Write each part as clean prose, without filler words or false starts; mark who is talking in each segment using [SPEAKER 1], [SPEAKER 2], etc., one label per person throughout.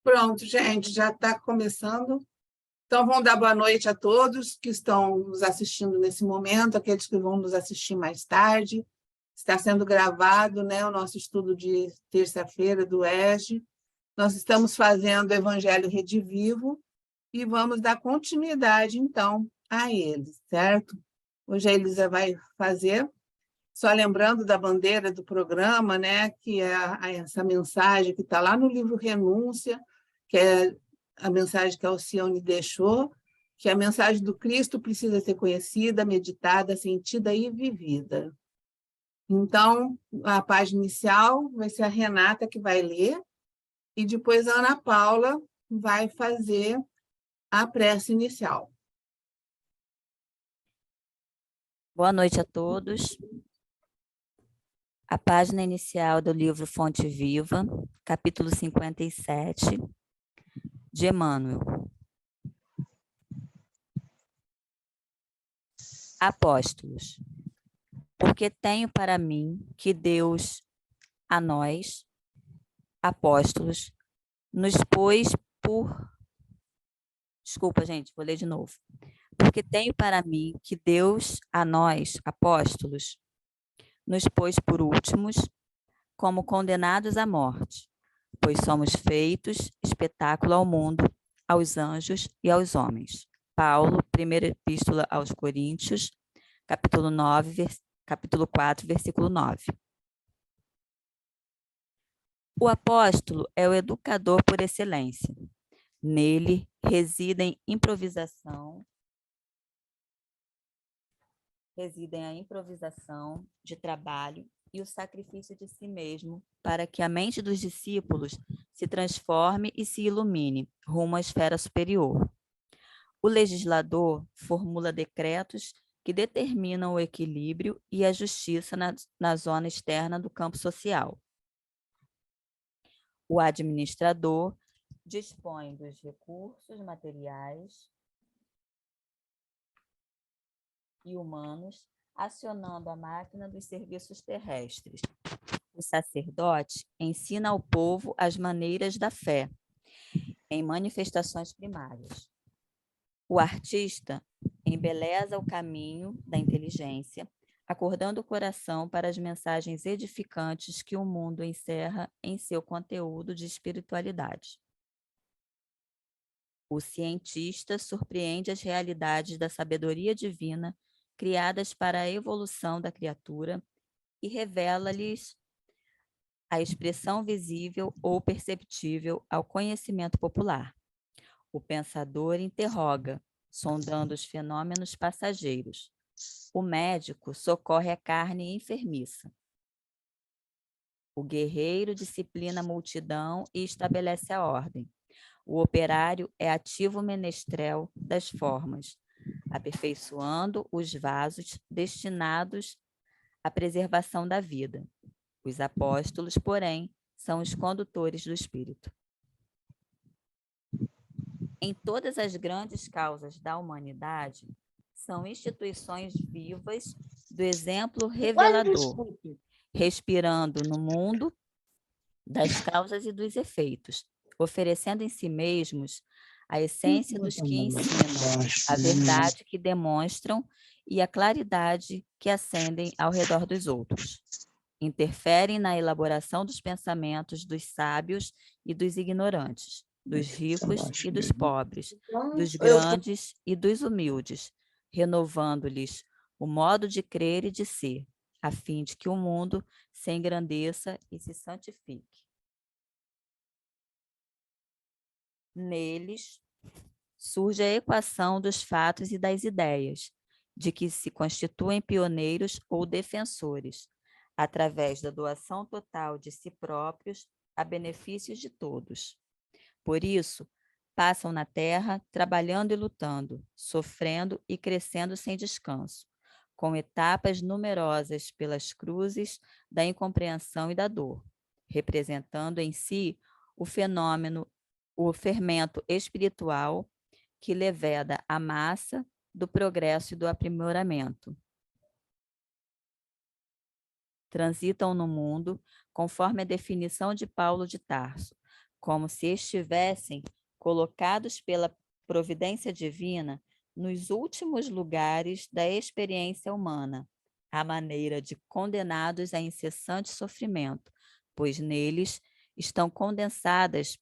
[SPEAKER 1] Pronto, gente, já está começando. Então, vamos dar boa noite a todos que estão nos assistindo nesse momento, aqueles que vão nos assistir mais tarde. Está sendo gravado, né, o nosso estudo de terça-feira do ESG. Nós estamos fazendo o Evangelho Redivivo e vamos dar continuidade, então, a ele, certo? Hoje a Elisa vai fazer, só lembrando da bandeira do programa, né, que é essa mensagem que está lá no livro Renúncia, que é a mensagem que a Alcione deixou, que a mensagem do Cristo precisa ser conhecida, meditada, sentida e vivida. Então, a página inicial vai ser a Renata que vai ler, e depois a Ana Paula vai fazer a prece inicial.
[SPEAKER 2] Boa noite a todos. A página inicial do livro Fonte Viva, capítulo 57, de Emmanuel. Apóstolos, porque tenho para mim que Deus a nós, apóstolos, nos pôs por... Desculpa, gente, vou ler de novo. Porque tenho para mim que Deus a nós, apóstolos, nos pôs por últimos, como condenados à morte, pois somos feitos espetáculo ao mundo, aos anjos e aos homens. Paulo, primeira epístola aos Coríntios, capítulo 4, versículo 9. O apóstolo é o educador por excelência. Nele residem a improvisação de trabalho e o sacrifício de si mesmo para que a mente dos discípulos se transforme e se ilumine rumo à esfera superior. O legislador formula decretos que determinam o equilíbrio e a justiça na zona externa do campo social. O administrador dispõe dos recursos materiais e humanos, acionando a máquina dos serviços terrestres. O sacerdote ensina ao povo as maneiras da fé, em manifestações primárias. O artista embeleza o caminho da inteligência, acordando o coração para as mensagens edificantes que o mundo encerra em seu conteúdo de espiritualidade. O cientista surpreende as realidades da sabedoria divina criadas para a evolução da criatura e revela-lhes a expressão visível ou perceptível ao conhecimento popular. O pensador interroga, sondando os fenômenos passageiros. O médico socorre a carne enfermiça. O guerreiro disciplina a multidão e estabelece a ordem. O operário é ativo menestrel das formas, aperfeiçoando os vasos destinados à preservação da vida. Os apóstolos, porém, são os condutores do Espírito. Em todas as grandes causas da humanidade, são instituições vivas do exemplo revelador, respirando no mundo das causas e dos efeitos, oferecendo em si mesmos a essência dos que ensinam, a verdade que demonstram e a claridade que acendem ao redor dos outros. Interferem na elaboração dos pensamentos dos sábios e dos ignorantes, dos ricos e dos pobres, dos grandes e dos humildes, renovando-lhes o modo de crer e de ser, a fim de que o mundo se engrandeça e se santifique. Neles surge a equação dos fatos e das ideias, de que se constituem pioneiros ou defensores, através da doação total de si próprios a benefícios de todos. Por isso, passam na terra trabalhando e lutando, sofrendo e crescendo sem descanso, com etapas numerosas pelas cruzes da incompreensão e da dor, representando em si o fermento espiritual que leveda a massa do progresso e do aprimoramento. Transitam no mundo conforme a definição de Paulo de Tarso, como se estivessem colocados pela providência divina nos últimos lugares da experiência humana, à maneira de condenados a incessante sofrimento, pois neles estão condensadas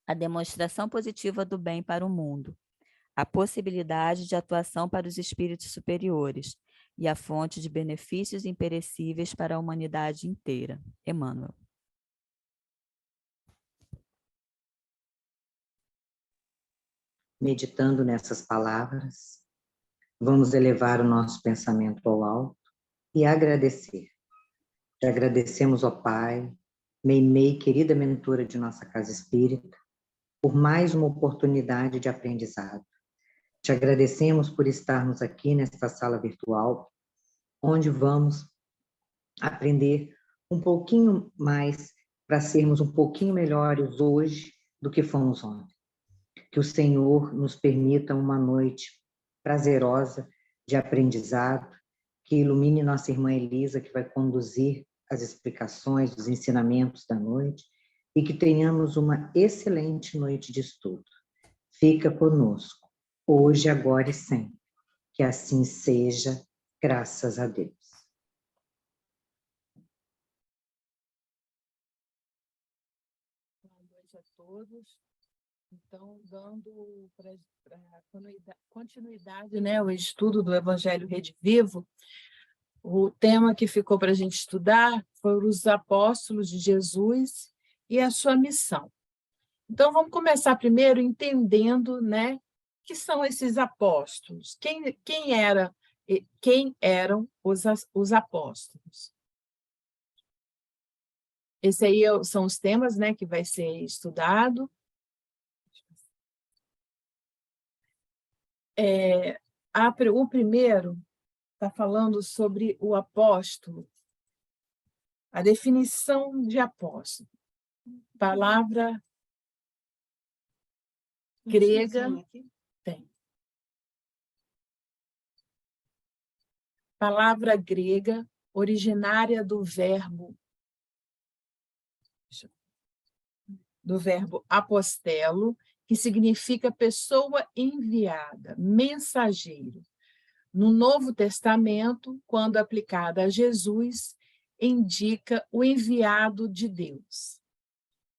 [SPEAKER 2] a demonstração positiva do bem para o mundo, a possibilidade de atuação para os espíritos superiores e a fonte de benefícios imperecíveis para a humanidade inteira. Emmanuel.
[SPEAKER 3] Meditando nessas palavras, vamos elevar o nosso pensamento ao alto e agradecer. Te agradecemos, ó Pai, Meimei, querida mentora de nossa casa espírita, por mais uma oportunidade de aprendizado. Te agradecemos por estarmos aqui nesta sala virtual, onde vamos aprender um pouquinho mais para sermos um pouquinho melhores hoje do que fomos ontem. Que o Senhor nos permita uma noite prazerosa de aprendizado, que ilumine nossa irmã Elisa, que vai conduzir as explicações, os ensinamentos da noite, e que tenhamos uma excelente noite de estudo. Fica conosco, hoje, agora e sempre. Que assim seja, graças a Deus.
[SPEAKER 1] Boa noite a todos. Então, dando para continuidade, né, o estudo do Evangelho Rede Vivo, o tema que ficou para a gente estudar foram os apóstolos de Jesus e a sua missão. Então, vamos começar primeiro entendendo, né, que são esses apóstolos. Quem eram os apóstolos? Esse aí são os temas, né, que vai ser estudado. O primeiro está falando sobre o apóstolo, a definição de apóstolo. Palavra grega, tem. Palavra grega, originária do verbo apostelo, que significa pessoa enviada, mensageiro. No Novo Testamento, quando aplicada a Jesus, indica o enviado de Deus.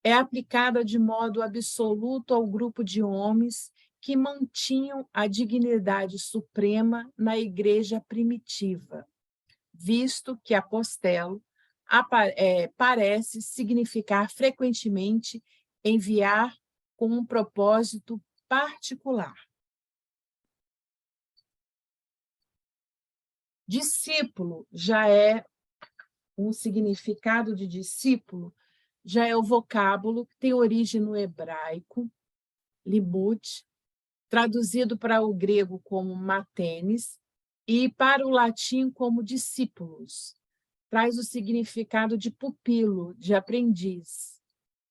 [SPEAKER 1] É aplicada de modo absoluto ao grupo de homens que mantinham a dignidade suprema na igreja primitiva, visto que apostelo parece significar frequentemente enviar com um propósito particular. Discípulo já é um significado de discípulo, já é o vocábulo que tem origem no hebraico, limud, traduzido para o grego como matenes e para o latim como discípulos. Traz o significado de pupilo, de aprendiz.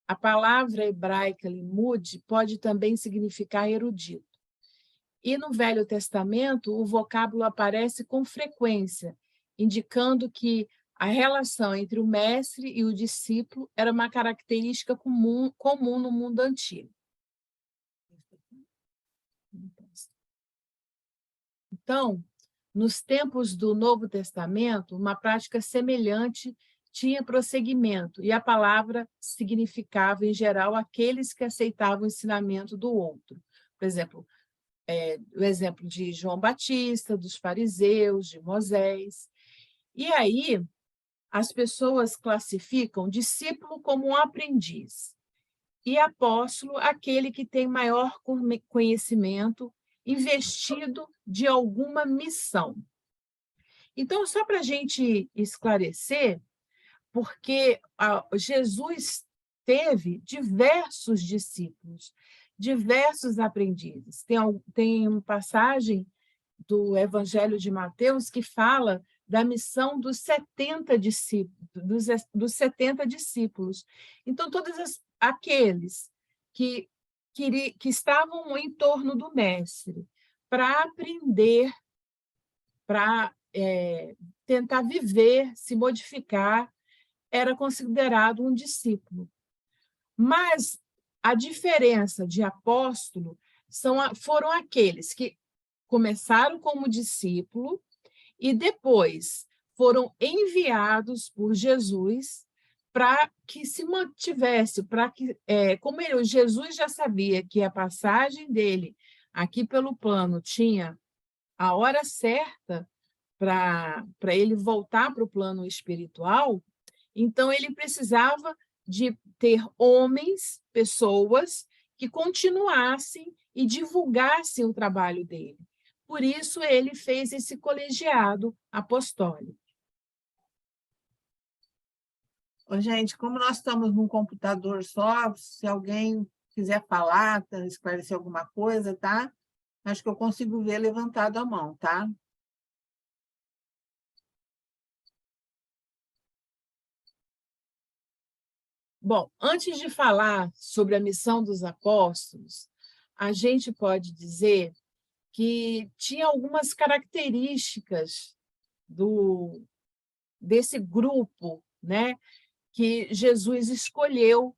[SPEAKER 1] A palavra hebraica limud pode também significar erudito. E no Velho Testamento, o vocábulo aparece com frequência, indicando que a relação entre o mestre e o discípulo era uma característica comum no mundo antigo. Então, nos tempos do Novo Testamento, uma prática semelhante tinha prosseguimento, e a palavra significava, em geral, aqueles que aceitavam o ensinamento do outro. Por exemplo, o exemplo de João Batista, dos fariseus, de Moisés. E aí, as pessoas classificam discípulo como um aprendiz, e apóstolo, aquele que tem maior conhecimento, investido de alguma missão. Então, só para a gente esclarecer, porque Jesus teve diversos discípulos, diversos aprendizes. Tem uma passagem do Evangelho de Mateus que fala da missão dos 70 discípulos. Então, todos aqueles que estavam em torno do mestre para aprender, para tentar viver, se modificar, era considerado um discípulo.
[SPEAKER 4] Mas a diferença de apóstolo foram aqueles que começaram como discípulo e depois foram enviados por Jesus para que se mantivesse, para que, como Jesus já sabia que a passagem dele aqui pelo plano tinha a hora certa para ele voltar para o plano espiritual, então ele precisava de ter homens, pessoas que continuassem e divulgassem o trabalho dele. Por isso, ele fez esse colegiado apostólico.
[SPEAKER 1] Ô, gente, como nós estamos num computador só, se alguém quiser falar, esclarecer alguma coisa, tá? Acho que eu consigo ver levantado a mão, tá?
[SPEAKER 4] Bom, antes de falar sobre a missão dos apóstolos, a gente pode dizer que tinha algumas características desse grupo, né, que Jesus escolheu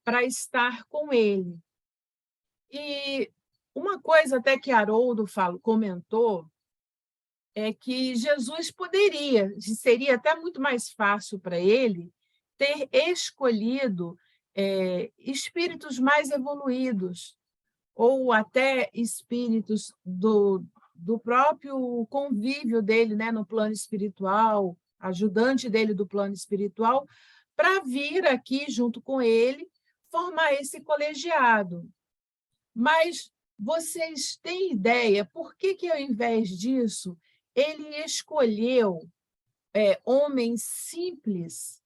[SPEAKER 4] para estar com ele. E uma coisa até que Haroldo comentou é que Jesus seria até muito mais fácil para ele ter escolhido espíritos mais evoluídos, ou até espíritos do próprio convívio dele, né, no plano espiritual, ajudante dele do plano espiritual, para vir aqui junto com ele formar esse colegiado. Mas vocês têm ideia por que ao invés disso, ele escolheu homens simples,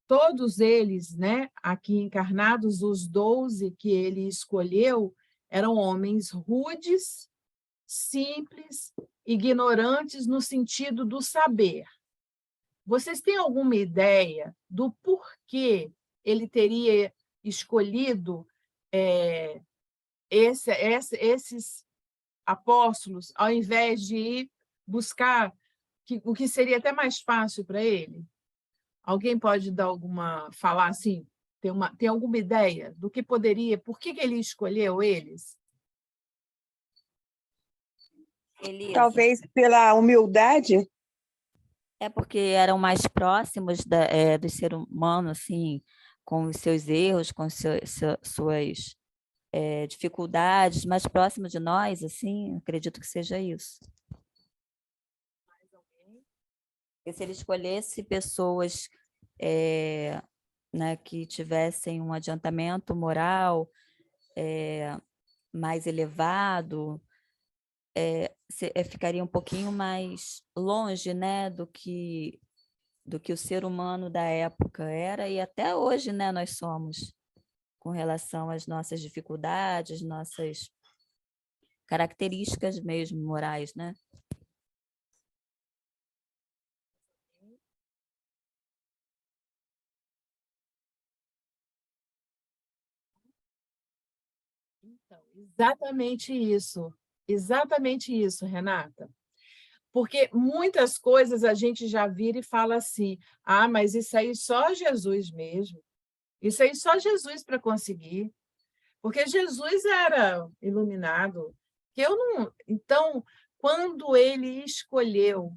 [SPEAKER 4] todos eles, né, aqui encarnados, os 12 que ele escolheu, eram homens rudes, simples, ignorantes no sentido do saber. Vocês têm alguma ideia do porquê ele teria escolhido esses apóstolos, ao invés de ir buscar o que seria até mais fácil para ele? Alguém pode falar assim, tem alguma ideia do que poderia, por que ele escolheu eles?
[SPEAKER 2] Elisa.
[SPEAKER 5] Talvez pela humildade.
[SPEAKER 2] É porque eram mais próximos do ser humano, assim, com os seus erros, com suas dificuldades, mais próximo de nós, assim, acredito que seja isso. Porque se ele escolhesse pessoas né, que tivessem um adiantamento moral mais elevado, ficaria um pouquinho mais longe, né, do que o ser humano da época era, e até hoje, né, nós somos, com relação às nossas dificuldades, nossas características mesmo morais, né?
[SPEAKER 4] Então, exatamente isso, Renata. Porque muitas coisas a gente já vira e fala assim, mas isso aí só Jesus mesmo, isso aí só Jesus para conseguir, porque Jesus era iluminado. Então, quando ele escolheu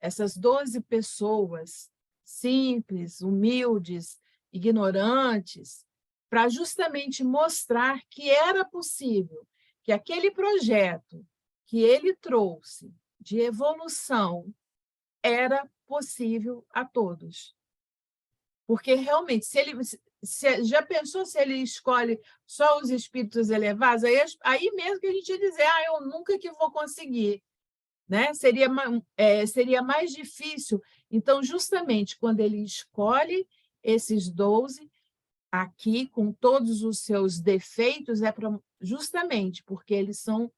[SPEAKER 4] essas 12 pessoas simples, humildes, ignorantes, para justamente mostrar que era possível, que aquele projeto que ele trouxe de evolução era possível a todos. Porque, realmente, já pensou se ele escolhe só os espíritos elevados? Aí mesmo que a gente ia dizer, eu nunca que vou conseguir. Né? Seria mais difícil. Então, justamente, quando ele escolhe esses 12, aqui, com todos os seus defeitos, justamente porque eles são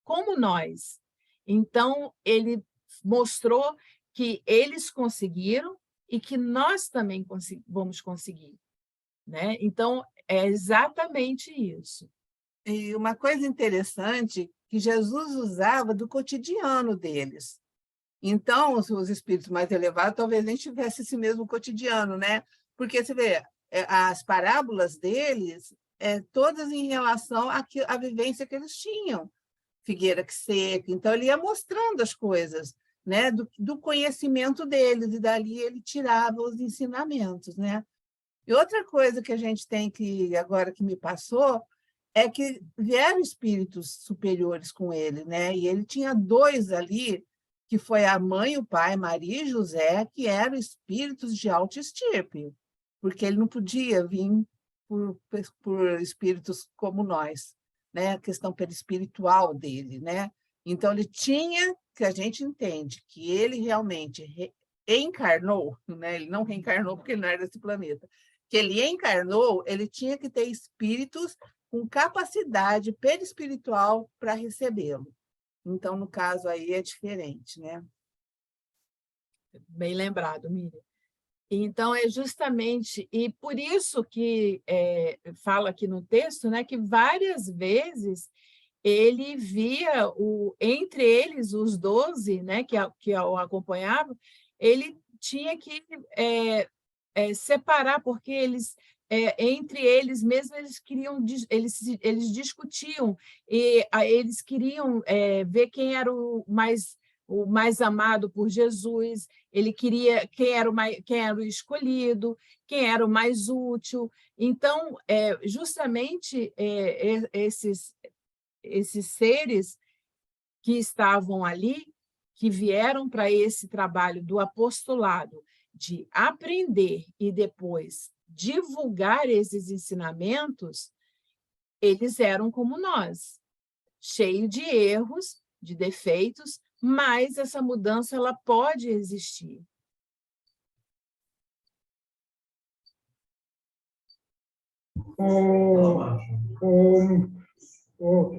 [SPEAKER 4] como nós. Então, ele mostrou que eles conseguiram e que nós também vamos conseguir. Né? Então, é exatamente isso.
[SPEAKER 1] E uma coisa interessante que Jesus usava do cotidiano deles. Então, os espíritos mais elevados talvez nem tivessem esse mesmo cotidiano, né? Porque você vê, as parábolas deles, todas em relação à vivência que eles tinham. Figueira que seca. Então, ele ia mostrando as coisas, né? Do conhecimento deles, e dali ele tirava os ensinamentos, né? E outra coisa que a gente tem que, agora que me passou, é que vieram espíritos superiores com ele, né? E ele tinha 2 ali, que foi a mãe e o pai, Maria e José, que eram espíritos de alta estirpe, porque ele não podia vir por espíritos como nós, né? A questão perispiritual dele, né? Então, ele tinha, que a gente entende, que ele realmente encarnou, né? Ele não reencarnou porque ele não era desse planeta, que ele encarnou, ele tinha que ter espíritos com capacidade perispiritual para recebê-lo. Então, no caso aí, é diferente, né?
[SPEAKER 4] Bem lembrado, Miriam. Então, é justamente, e por isso que fala aqui no texto, né, que várias vezes ele via, entre eles, os 12, né, que o acompanhavam, ele tinha que separar, porque eles, entre eles mesmos, eles queriam, eles discutiam, e eles queriam ver quem era o mais amado por Jesus, ele queria quem era o escolhido, quem era o mais útil. Então, justamente esses seres que estavam ali, que vieram para esse trabalho do apostolado, de aprender e depois divulgar esses ensinamentos, eles eram como nós, cheios de erros, de defeitos, mas essa mudança ela pode existir.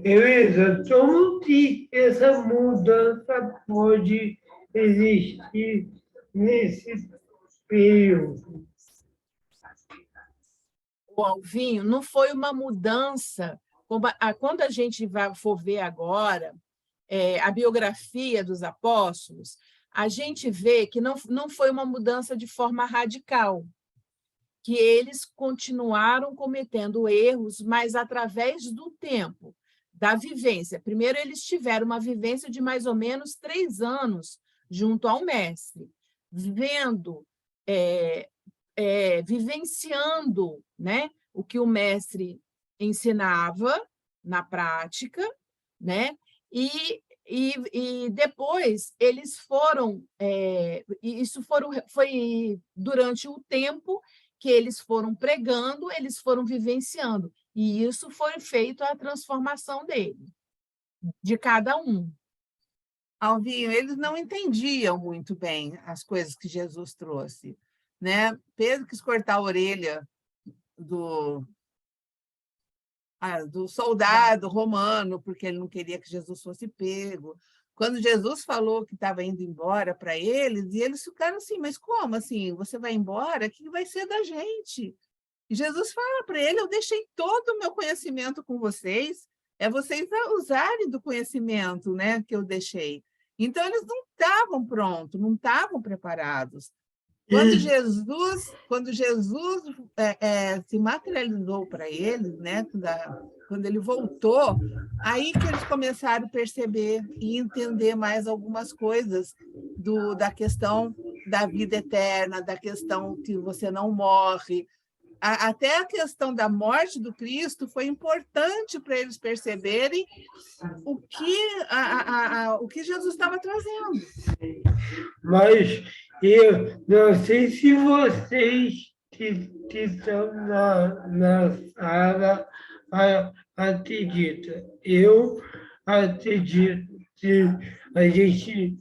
[SPEAKER 6] Elisa, como que essa mudança pode existir nesse período?
[SPEAKER 4] O Alvinho, não foi uma mudança. Quando a gente for ver agora a biografia dos apóstolos, a gente vê que não foi uma mudança de forma radical, que eles continuaram cometendo erros, mas através do tempo, da vivência. Primeiro, eles tiveram uma vivência de mais ou menos 3 anos junto ao mestre, vendo, vivenciando, né, o que o mestre ensinava na prática, né? E depois eles foram, foi durante o tempo que eles foram pregando, eles foram vivenciando, e isso foi feito a transformação dele, de cada um.
[SPEAKER 1] Alvinho, eles não entendiam muito bem as coisas que Jesus trouxe, né? Pedro quis cortar a orelha do soldado romano, porque ele não queria que Jesus fosse pego. Quando Jesus falou que estava indo embora para eles, e eles ficaram assim, mas como assim? Você vai embora? O que vai ser da gente? E Jesus fala para ele, eu deixei todo o meu conhecimento com vocês, é vocês usarem do conhecimento, né, que eu deixei. Então, eles não estavam prontos, não estavam preparados. Quando Jesus se materializou para eles, né, quando ele voltou, aí que eles começaram a perceber e entender mais algumas coisas da questão da vida eterna, da questão que você não morre. Até a questão da morte do Cristo foi importante para eles perceberem o que Jesus estava trazendo.
[SPEAKER 6] Mas eu não sei se vocês que estão na sala acreditam. Eu acredito que a gente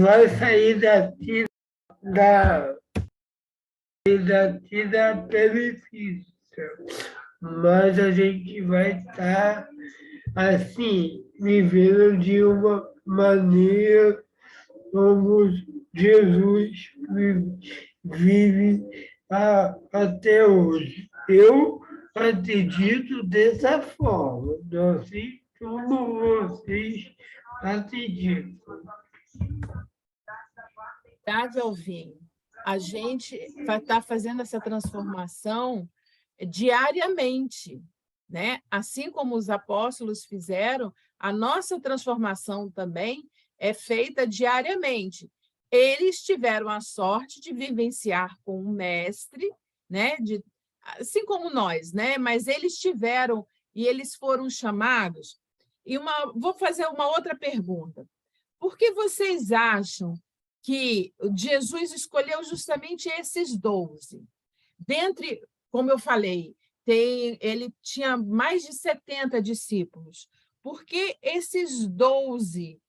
[SPEAKER 6] vai sair daqui da benefício, mas a gente vai estar assim, vivendo de uma maneira como Jesus vive até hoje. Eu acredito dessa forma, não sei como vocês acreditam.
[SPEAKER 4] fidelidade ao vinho. A gente vai estar fazendo essa transformação diariamente, né? Assim como os apóstolos fizeram, a nossa transformação também é feita diariamente. Eles tiveram a sorte de vivenciar com o mestre, né? Assim como nós, né? Mas eles tiveram e eles foram chamados. Vou fazer uma outra pergunta. Por que vocês acham que Jesus escolheu justamente esses 12? Dentre, como eu falei, ele tinha mais de 70 discípulos. Por que esses 12?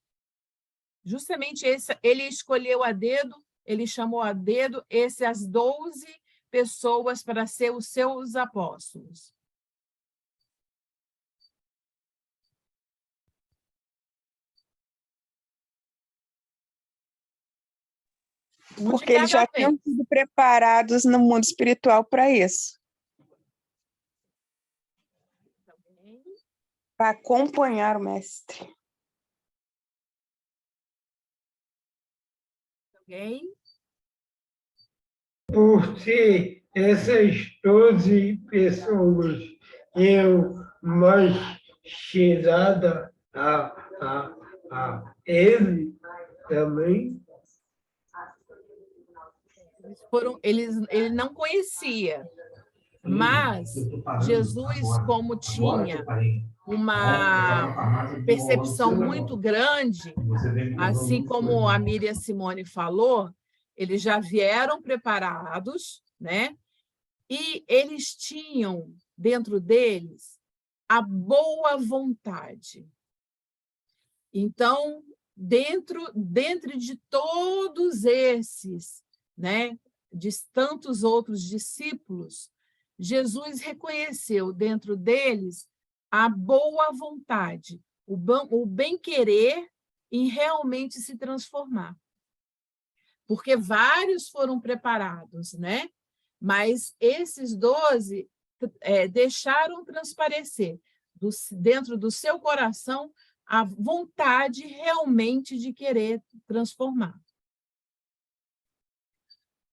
[SPEAKER 4] Justamente ele escolheu a dedo, ele chamou a dedo essas 12 pessoas para ser os seus apóstolos.
[SPEAKER 5] Porque eles já tinham sido preparados no mundo espiritual para isso. Para acompanhar o mestre.
[SPEAKER 4] Alguém?
[SPEAKER 6] Por ser essas 12 pessoas eu mais chegada a ele também.
[SPEAKER 4] Ele não conhecia, mas Jesus, como tinha uma percepção muito grande, assim como a Miriam Simone falou, eles já vieram preparados, né? E eles tinham dentro deles a boa vontade. Então, dentro de todos esses, né, de tantos outros discípulos, Jesus reconheceu dentro deles a boa vontade, o bem-querer em realmente se transformar. Porque vários foram preparados, né? Mas esses 12 deixaram transparecer dentro do seu coração a vontade realmente de querer transformar.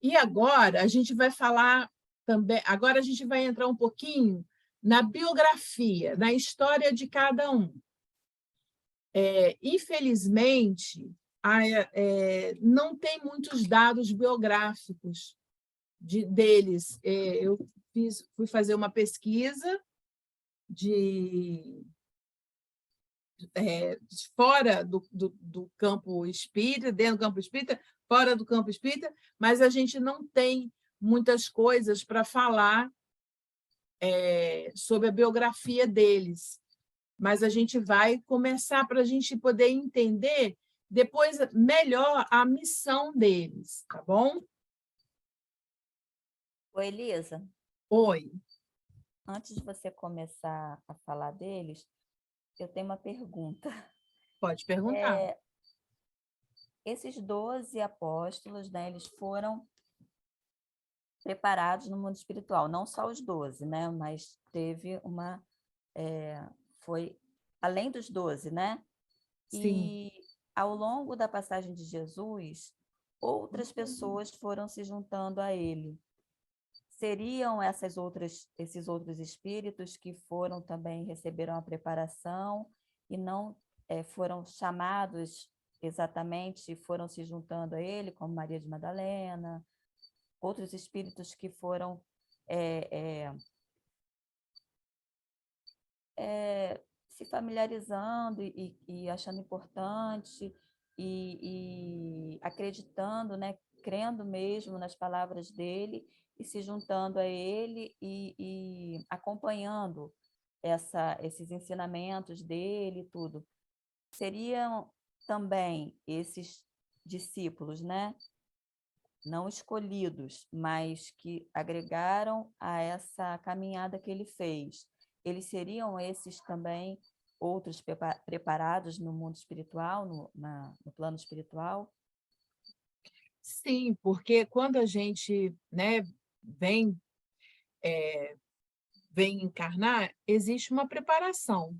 [SPEAKER 4] E agora a gente vai falar também, agora a gente vai entrar um pouquinho na biografia, na história de cada um. Infelizmente, não tem muitos dados biográficos deles. Eu fui fazer uma pesquisa fora do campo espírita, dentro do campo espírita, fora do campo espírita, mas a gente não tem muitas coisas para falar sobre a biografia deles. Mas a gente vai começar para a gente poder entender depois melhor a missão deles, tá bom?
[SPEAKER 2] Oi, Elisa.
[SPEAKER 4] Oi.
[SPEAKER 2] Antes de você começar a falar deles, eu tenho uma pergunta.
[SPEAKER 4] Pode perguntar.
[SPEAKER 2] Esses 12 apóstolos, né, eles foram preparados no mundo espiritual, não só os 12, né, mas teve uma... foi além dos 12, né?
[SPEAKER 4] Sim.
[SPEAKER 2] E ao longo da passagem de Jesus, outras pessoas foram se juntando a ele. Seriam esses outros espíritos que foram também, receberam a preparação e não foram chamados exatamente, foram se juntando a ele, como Maria de Madalena, outros espíritos que foram se familiarizando e achando importante e acreditando, né, crendo mesmo nas palavras dele e se juntando a ele e acompanhando esses ensinamentos dele e tudo. Seriam também esses discípulos, né, não escolhidos, mas que agregaram a essa caminhada que ele fez. Eles seriam esses também outros preparados no mundo espiritual, no plano espiritual?
[SPEAKER 4] Sim, porque quando a gente, né, vem encarnar, existe uma preparação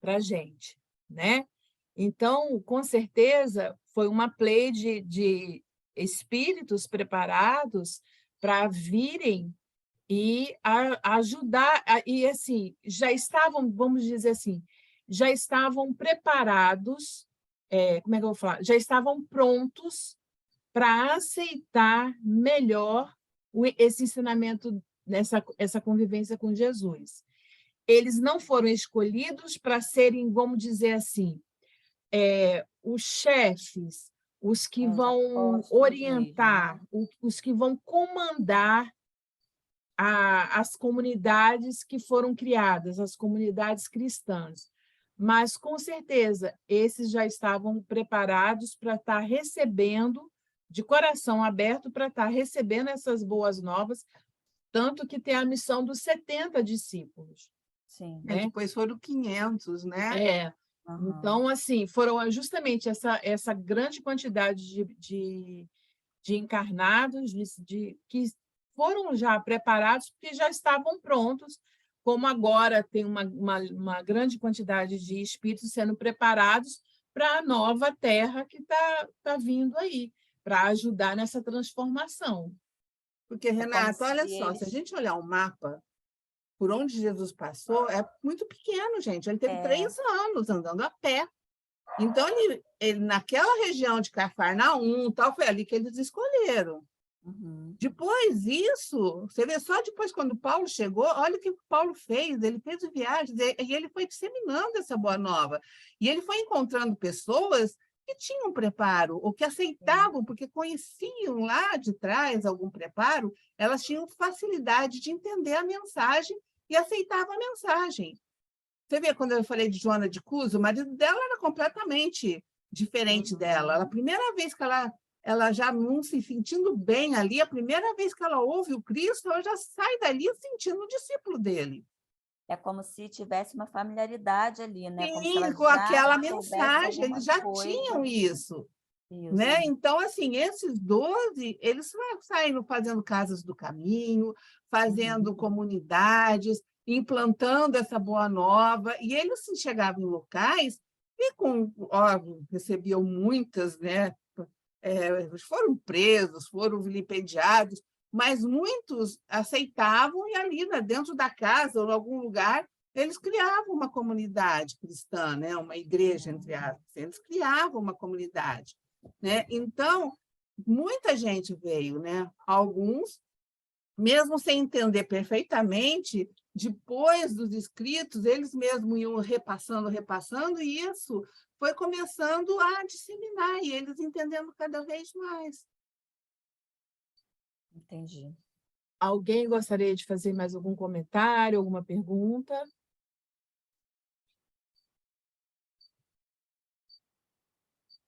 [SPEAKER 4] para a gente, né? Então, com certeza, foi uma pleiade espíritos preparados para virem e ajudar, e assim, já estavam, vamos dizer assim, já estavam preparados, como é que eu vou falar? Já estavam prontos para aceitar melhor esse ensinamento, essa convivência com Jesus. Eles não foram escolhidos para serem, vamos dizer assim, os chefes, os que vão orientar, os que vão comandar as comunidades que foram criadas, as comunidades cristãs. Mas, com certeza, esses já estavam preparados para estar recebendo, de coração aberto, para estar recebendo essas boas novas, tanto que tem a missão dos 70 discípulos.
[SPEAKER 2] Sim.
[SPEAKER 4] Né?
[SPEAKER 1] Depois foram 500, né?
[SPEAKER 4] Então, assim, foram justamente essa grande quantidade de encarnados que foram já preparados, porque já estavam prontos, como agora tem uma grande quantidade de espíritos sendo preparados para a nova terra que está vindo aí, para ajudar nessa transformação.
[SPEAKER 1] Porque, Renata, olha só, se a gente olhar o mapa, por onde Jesus passou, é muito pequeno, gente. Ele teve 3 anos andando a pé. Então, ele naquela região de Cafarnaum, tal, foi ali que eles escolheram.
[SPEAKER 2] Uhum.
[SPEAKER 1] Depois isso, você vê só depois, quando Paulo chegou, olha o que Paulo fez, ele fez viagens, e ele foi disseminando essa boa nova. E ele foi encontrando pessoas que tinham preparo, ou que aceitavam, porque conheciam lá de trás algum preparo, elas tinham facilidade de entender a mensagem e aceitavam a mensagem. Você vê, quando eu falei de Joana de Cusa, o marido dela era completamente diferente dela. A primeira vez que ela já não se sentindo bem ali, a primeira vez que ela ouve o Cristo, ela já sai dali sentindo o discípulo dele.
[SPEAKER 2] É como se tivesse uma familiaridade ali, né?
[SPEAKER 1] Sim, com aquela mensagem, eles já tinham isso. Né? Então, assim, esses 12, eles saíram fazendo casas do caminho, fazendo comunidades, implantando essa boa nova, e eles chegavam em locais e recebiam muitas, né? Foram presos, foram vilipendiados, mas muitos aceitavam e ali, né, dentro da casa ou em algum lugar, eles criavam uma comunidade cristã, né? Uma igreja, entre aspas. Eles criavam uma comunidade. Né? Então, muita gente veio, né? Alguns, mesmo sem entender perfeitamente, depois dos escritos, eles mesmos iam repassando, e isso foi começando a disseminar, e eles entendendo cada vez mais.
[SPEAKER 2] Entendi.
[SPEAKER 4] Alguém gostaria de fazer mais algum comentário, alguma pergunta?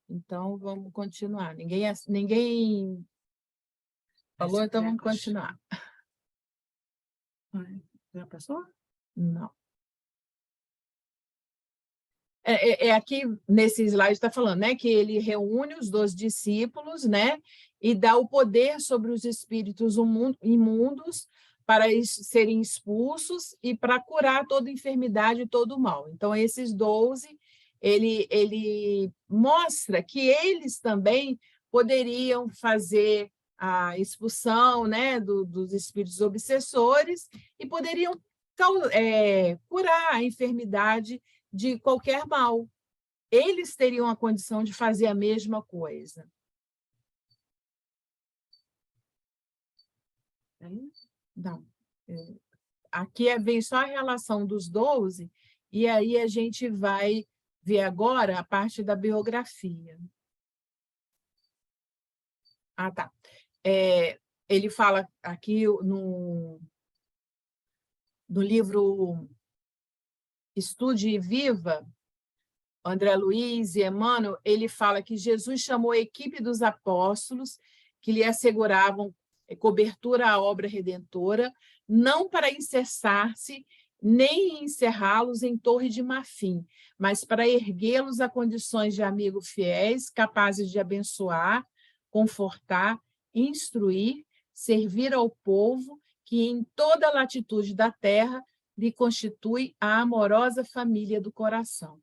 [SPEAKER 4] Então, vamos continuar. Ninguém falou, então vamos continuar.
[SPEAKER 1] Já passou?
[SPEAKER 4] Não. Aqui, nesse slide, está falando, né, que ele reúne os 12 discípulos, né, e dá o poder sobre os espíritos imundos para serem expulsos e para curar toda enfermidade e todo mal. Então, esses 12, ele mostra que eles também poderiam fazer a expulsão, né, dos espíritos obsessores e poderiam curar a enfermidade de qualquer mal. Eles teriam a condição de fazer a mesma coisa. Não. Aqui vem só a relação dos 12, e aí a gente vai ver agora a parte da biografia. Ah, tá. Ele fala aqui no livro Estude e Viva, André Luiz e Emmanuel, ele fala que Jesus chamou a equipe dos apóstolos, que lhe asseguravam cobertura à obra redentora, não para incessar-se, nem encerrá-los em torre de marfim, mas para erguê-los a condições de amigos fiéis, capazes de abençoar, confortar, instruir, servir ao povo que em toda a latitude da terra lhe constitui a amorosa família do coração.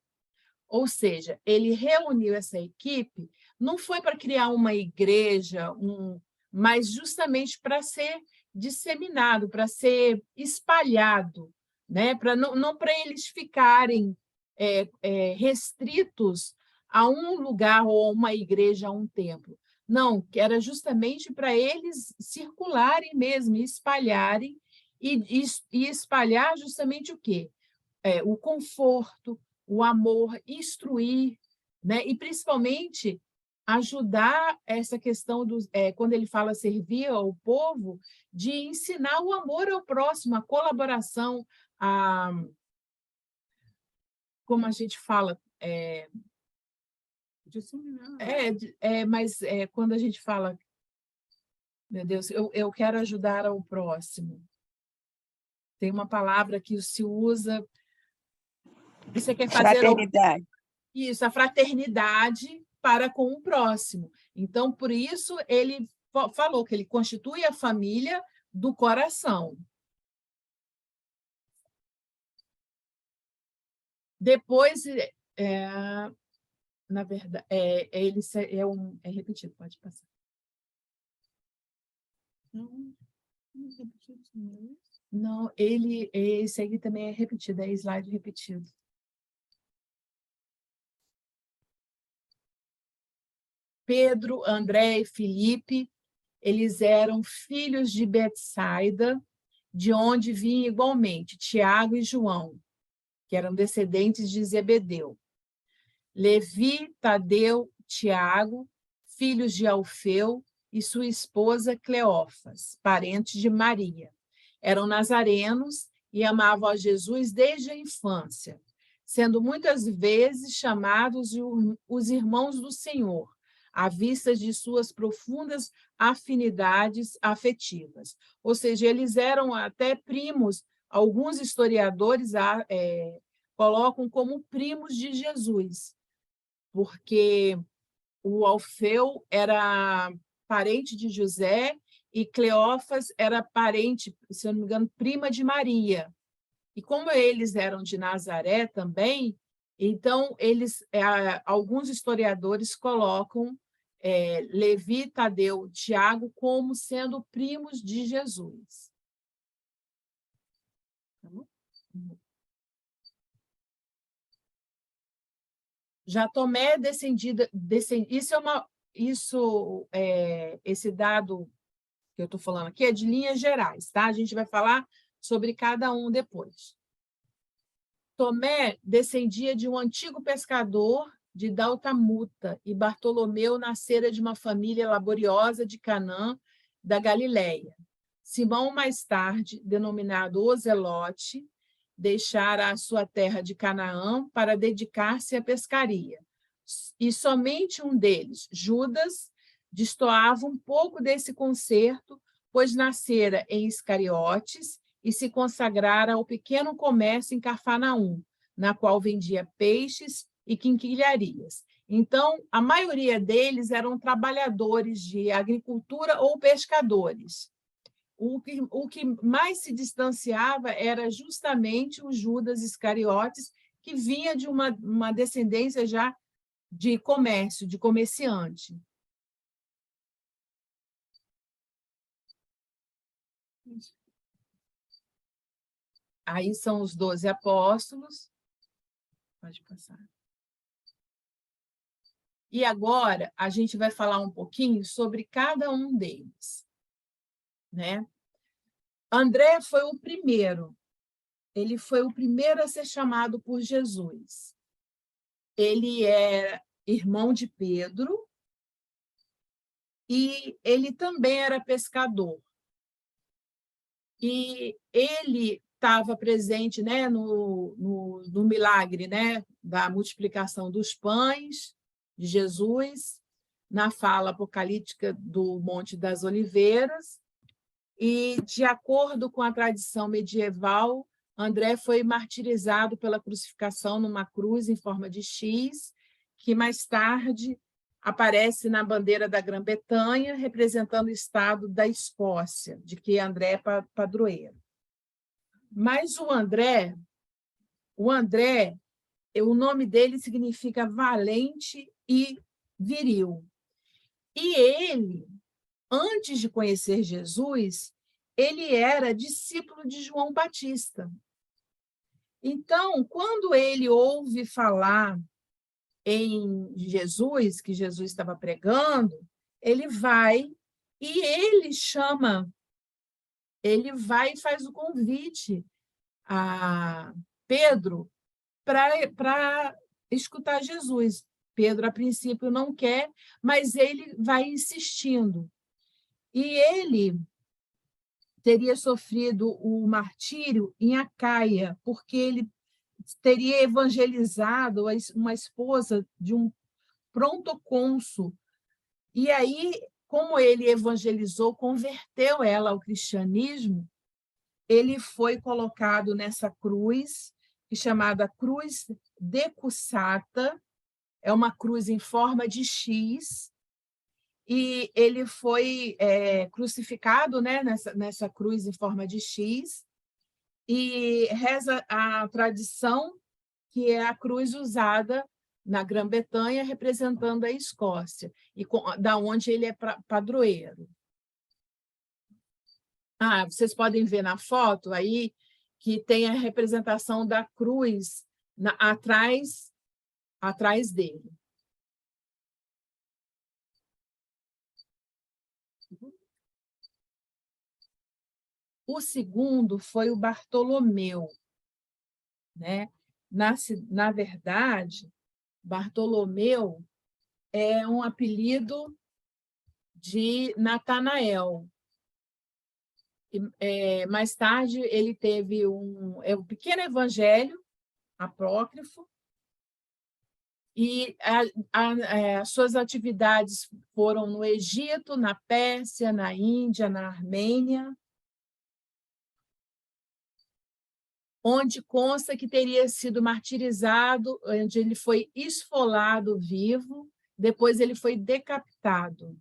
[SPEAKER 4] Ou seja, ele reuniu essa equipe não foi para criar uma igreja, mas justamente para ser disseminado, para ser espalhado, né? Para não para eles ficarem restritos a um lugar ou a uma igreja, a um templo. Não, que era justamente para eles circularem mesmo, espalharem, e espalhar justamente o quê? O conforto, o amor, instruir, né? E principalmente ajudar essa questão quando ele fala servir ao povo, de ensinar o amor ao próximo, a colaboração, como a gente fala, mas quando a gente fala, meu Deus, eu quero ajudar ao próximo. Tem uma palavra que se usa. Você quer fazer
[SPEAKER 5] fraternidade.
[SPEAKER 4] Isso, a fraternidade para com o próximo. Então, por isso, ele falou que ele constitui a família do coração. Depois, na verdade, ele é repetido, pode passar. Não, esse aqui também é repetido, é slide repetido. Pedro, André e Filipe, eles eram filhos de Betsaida, de onde vinham igualmente Tiago e João, que eram descendentes de Zebedeu. Levi, Tadeu, Tiago, filhos de Alfeu, e sua esposa Cleófas, parentes de Maria. Eram nazarenos e amavam a Jesus desde a infância, sendo muitas vezes chamados os irmãos do Senhor, à vista de suas profundas afinidades afetivas. Ou seja, eles eram até primos, alguns historiadores colocam como primos de Jesus, porque o Alfeu era parente de José e Cleófas era parente, se eu não me engano, prima de Maria. E como eles eram de Nazaré também, então alguns historiadores colocam Levi, Tadeu, Tiago como sendo primos de Jesus. Já Tomé esse dado que eu estou falando aqui é de linhas gerais, tá? A gente vai falar sobre cada um depois. Tomé descendia de um antigo pescador de Daltamuta, e Bartolomeu nascera de uma família laboriosa de Canaã, da Galileia. Simão, mais tarde, denominado Ozelote, deixara a sua terra de Canaã para dedicar-se à pescaria. E somente um deles, Judas, destoava um pouco desse concerto, pois nascera em Iscariotes e se consagrara ao pequeno comércio em Cafarnaum, na qual vendia peixes e quinquilharias. Então, a maioria deles eram trabalhadores de agricultura ou pescadores. O que mais se distanciava era justamente o Judas Iscariotes, que vinha de uma descendência já de comércio, de comerciante. Aí são os 12 apóstolos. Pode passar. E agora a gente vai falar um pouquinho sobre cada um deles, né? André foi o primeiro. Ele foi o primeiro a ser chamado por Jesus. Ele é irmão de Pedro e ele também era pescador. E ele estava presente, né, no milagre, né, da multiplicação dos pães de Jesus, na fala apocalíptica do Monte das Oliveiras, e, de acordo com a tradição medieval, André foi martirizado pela crucificação numa cruz em forma de X, que mais tarde aparece na bandeira da Grã-Bretanha, representando o estado da Escócia, de que André é padroeiro. Mas o André, o nome dele significa valente e viril. E ele, antes de conhecer Jesus, ele era discípulo de João Batista. Então, quando ele ouve falar em Jesus, que Jesus estava pregando, ele vai e ele vai e faz o convite a Pedro para escutar Jesus. Pedro, a princípio, não quer, mas ele vai insistindo. E ele teria sofrido o martírio em Acaia, porque ele teria evangelizado uma esposa de um prontocônsul. E aí, como ele evangelizou, converteu ela ao cristianismo, ele foi colocado nessa cruz, chamada Cruz decussata, é uma cruz em forma de X, e ele foi crucificado, né, nessa cruz em forma de X, e reza a tradição que é a cruz usada na Grã-Bretanha, representando a Escócia, e da onde ele é padroeiro. Vocês podem ver na foto aí que tem a representação da cruz atrás dele. O segundo foi o Bartolomeu, né? Na verdade, Bartolomeu é um apelido de Natanael. Mais tarde, ele teve um pequeno evangelho apócrifo, e as suas atividades foram no Egito, na Pérsia, na Índia, na Armênia, onde consta que teria sido martirizado, onde ele foi esfolado vivo, depois ele foi decapitado.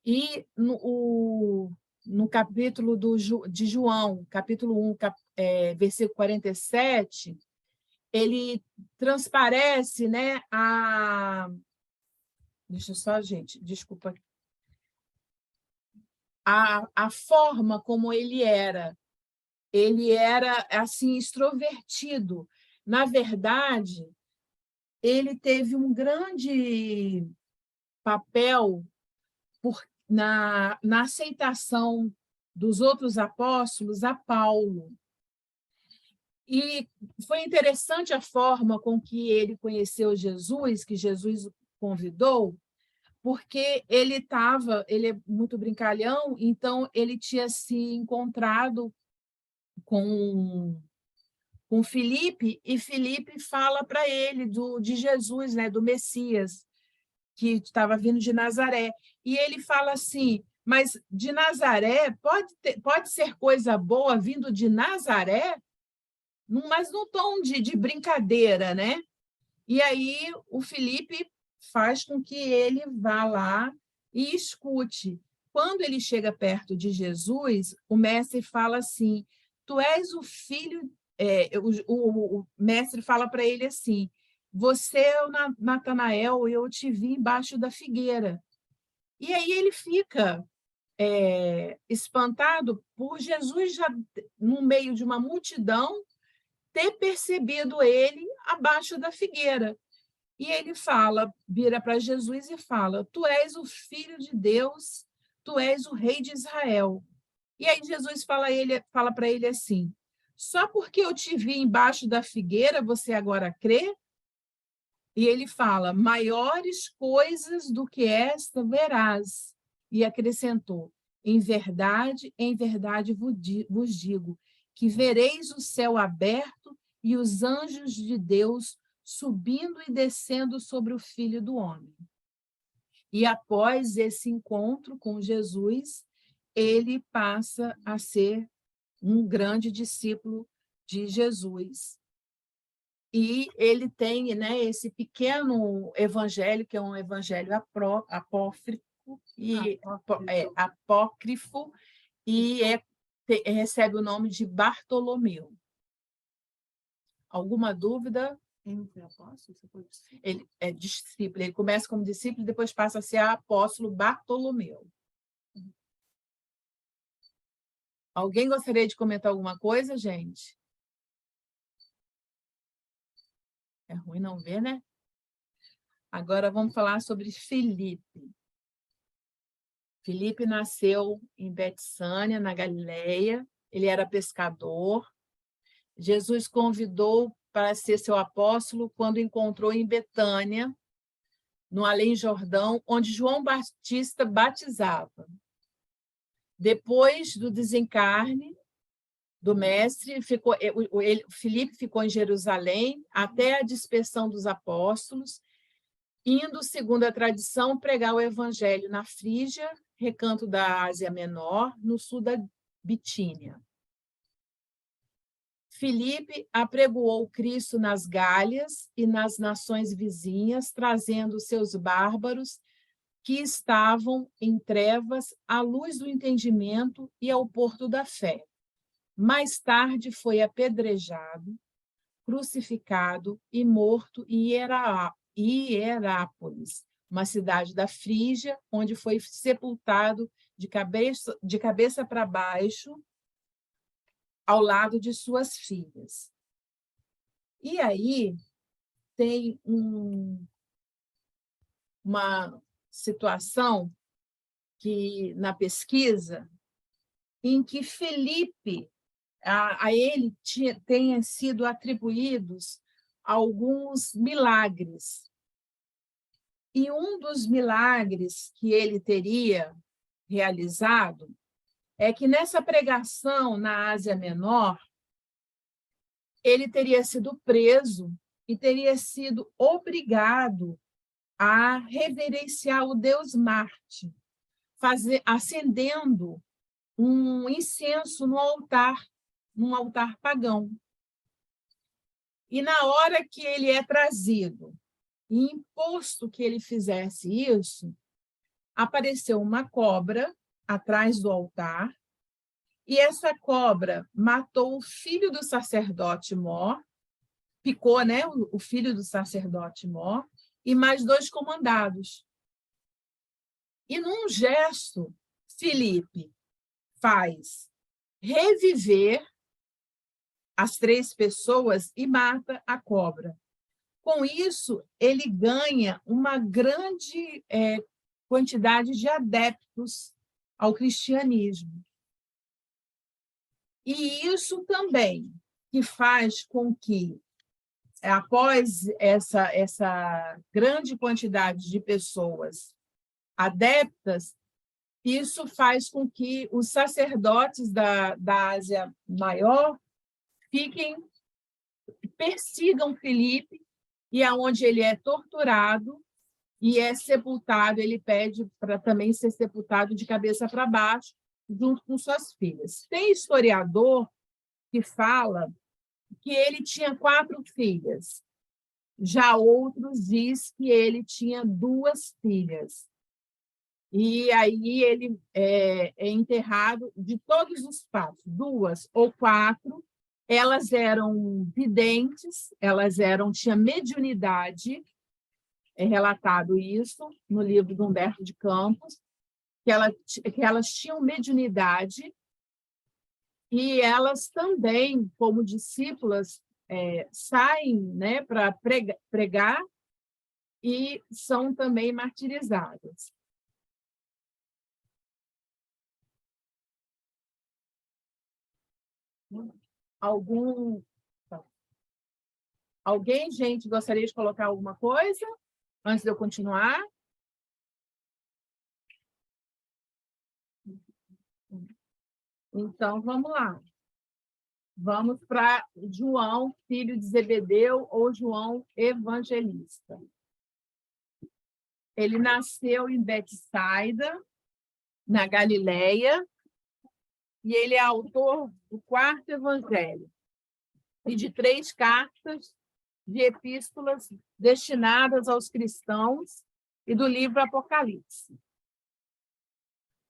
[SPEAKER 4] E no capítulo de João, capítulo 1, versículo 47, ele transparece, né, deixa só, gente, desculpa. A forma como ele era assim extrovertido. Na verdade, ele teve um grande papel na aceitação dos outros apóstolos a Paulo. E foi interessante a forma com que ele conheceu Jesus, que Jesus o convidou, porque ele é muito brincalhão, então ele tinha se encontrado com Filipe, e Filipe fala para ele de Jesus, né, do Messias, que estava vindo de Nazaré. E ele fala assim, mas de Nazaré, pode ser coisa boa vindo de Nazaré? Mas num tom de brincadeira, né? E aí o Filipe faz com que ele vá lá e escute. Quando ele chega perto de Jesus, o mestre fala assim, tu és o filho... o mestre fala para ele assim, você é o Natanael, eu te vi embaixo da figueira. E aí ele fica espantado por Jesus, já no meio de uma multidão, ter percebido ele abaixo da figueira. E ele vira para Jesus e fala, tu és o Filho de Deus, tu és o Rei de Israel. E aí Jesus fala para ele assim, só porque eu te vi embaixo da figueira, você agora crê? E ele fala, maiores coisas do que esta verás. E acrescentou, em verdade vos digo, que vereis o céu aberto e os anjos de Deus subindo e descendo sobre o Filho do Homem. E após esse encontro com Jesus, ele passa a ser um grande discípulo de Jesus. E ele tem, né, esse pequeno evangelho, que é um evangelho apócrifo, e recebe o nome de Bartolomeu. Alguma dúvida?
[SPEAKER 1] Entre apóstolos?
[SPEAKER 4] Ele é discípulo, ele começa como discípulo e depois passa a ser apóstolo Bartolomeu. Alguém gostaria de comentar alguma coisa, gente? É ruim não ver, né? Agora vamos falar sobre Filipe. Filipe nasceu em Betsânia, na Galileia. Ele era pescador. Jesus convidou para ser seu apóstolo quando encontrou em Betânia, no Além Jordão, onde João Batista batizava. Depois do desencarne do mestre, Filipe ficou em Jerusalém até a dispersão dos apóstolos, indo, segundo a tradição, pregar o evangelho na Frígia, recanto da Ásia Menor, no sul da Bitínia. Filipe apregoou Cristo nas Gálias e nas nações vizinhas, trazendo seus bárbaros que estavam em trevas à luz do entendimento e ao porto da fé. Mais tarde foi apedrejado, crucificado e morto em Hierápolis, uma cidade da Frígia, onde foi sepultado de cabeça para baixo, ao lado de suas filhas. E aí tem uma situação que, na pesquisa, em que Filipe, a ele tenha sido atribuídos alguns milagres. E um dos milagres que ele teria realizado é que, nessa pregação na Ásia Menor, ele teria sido preso e teria sido obrigado a reverenciar o deus Marte, acendendo um incenso num altar pagão. E, na hora que ele é trazido e imposto que ele fizesse isso, apareceu uma cobra atrás do altar, e essa cobra matou o filho do sacerdote Mó, picou, né, o filho do sacerdote Mó, e mais 2 comandados. E, num gesto, Filipe faz reviver as 3 pessoas e mata a cobra. Com isso, ele ganha uma grande quantidade de adeptos ao cristianismo. E isso também que faz com que, após essa grande quantidade de pessoas adeptas, isso faz com que os sacerdotes da Ásia Maior persigam Filipe, e aonde ele é torturado e é sepultado, ele pede para também ser sepultado de cabeça para baixo, junto com suas filhas. Tem historiador que fala que ele tinha 4 filhas. Já outros diz que ele tinha 2 filhas. E aí ele é enterrado, de todos os fatos, 2 ou 4, elas eram videntes, tinham mediunidade, é relatado isso no livro de Humberto de Campos, que elas tinham mediunidade, e elas também, como discípulas, saem, né, para pregar e são também martirizadas. Alguém, gente, gostaria de colocar alguma coisa antes de eu continuar? Então, vamos lá. Vamos para João, filho de Zebedeu, ou João Evangelista. Ele nasceu em Betsaida, na Galileia, e ele é autor do 4º Evangelho e de 3 cartas de epístolas destinadas aos cristãos e do livro Apocalipse.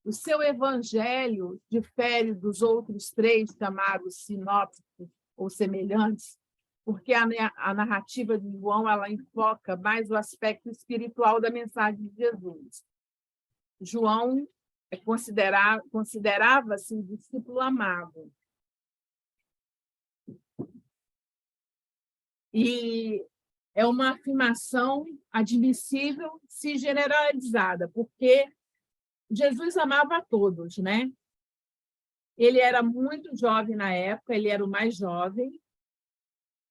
[SPEAKER 4] O seu evangelho difere dos outros 3 chamados sinópticos ou semelhantes, porque a narrativa de João ela enfoca mais o aspecto espiritual da mensagem de Jesus. João considerava-se um discípulo amado. E é uma afirmação admissível se generalizada, porque Jesus amava a todos, né? Ele era muito jovem na época, ele era o mais jovem,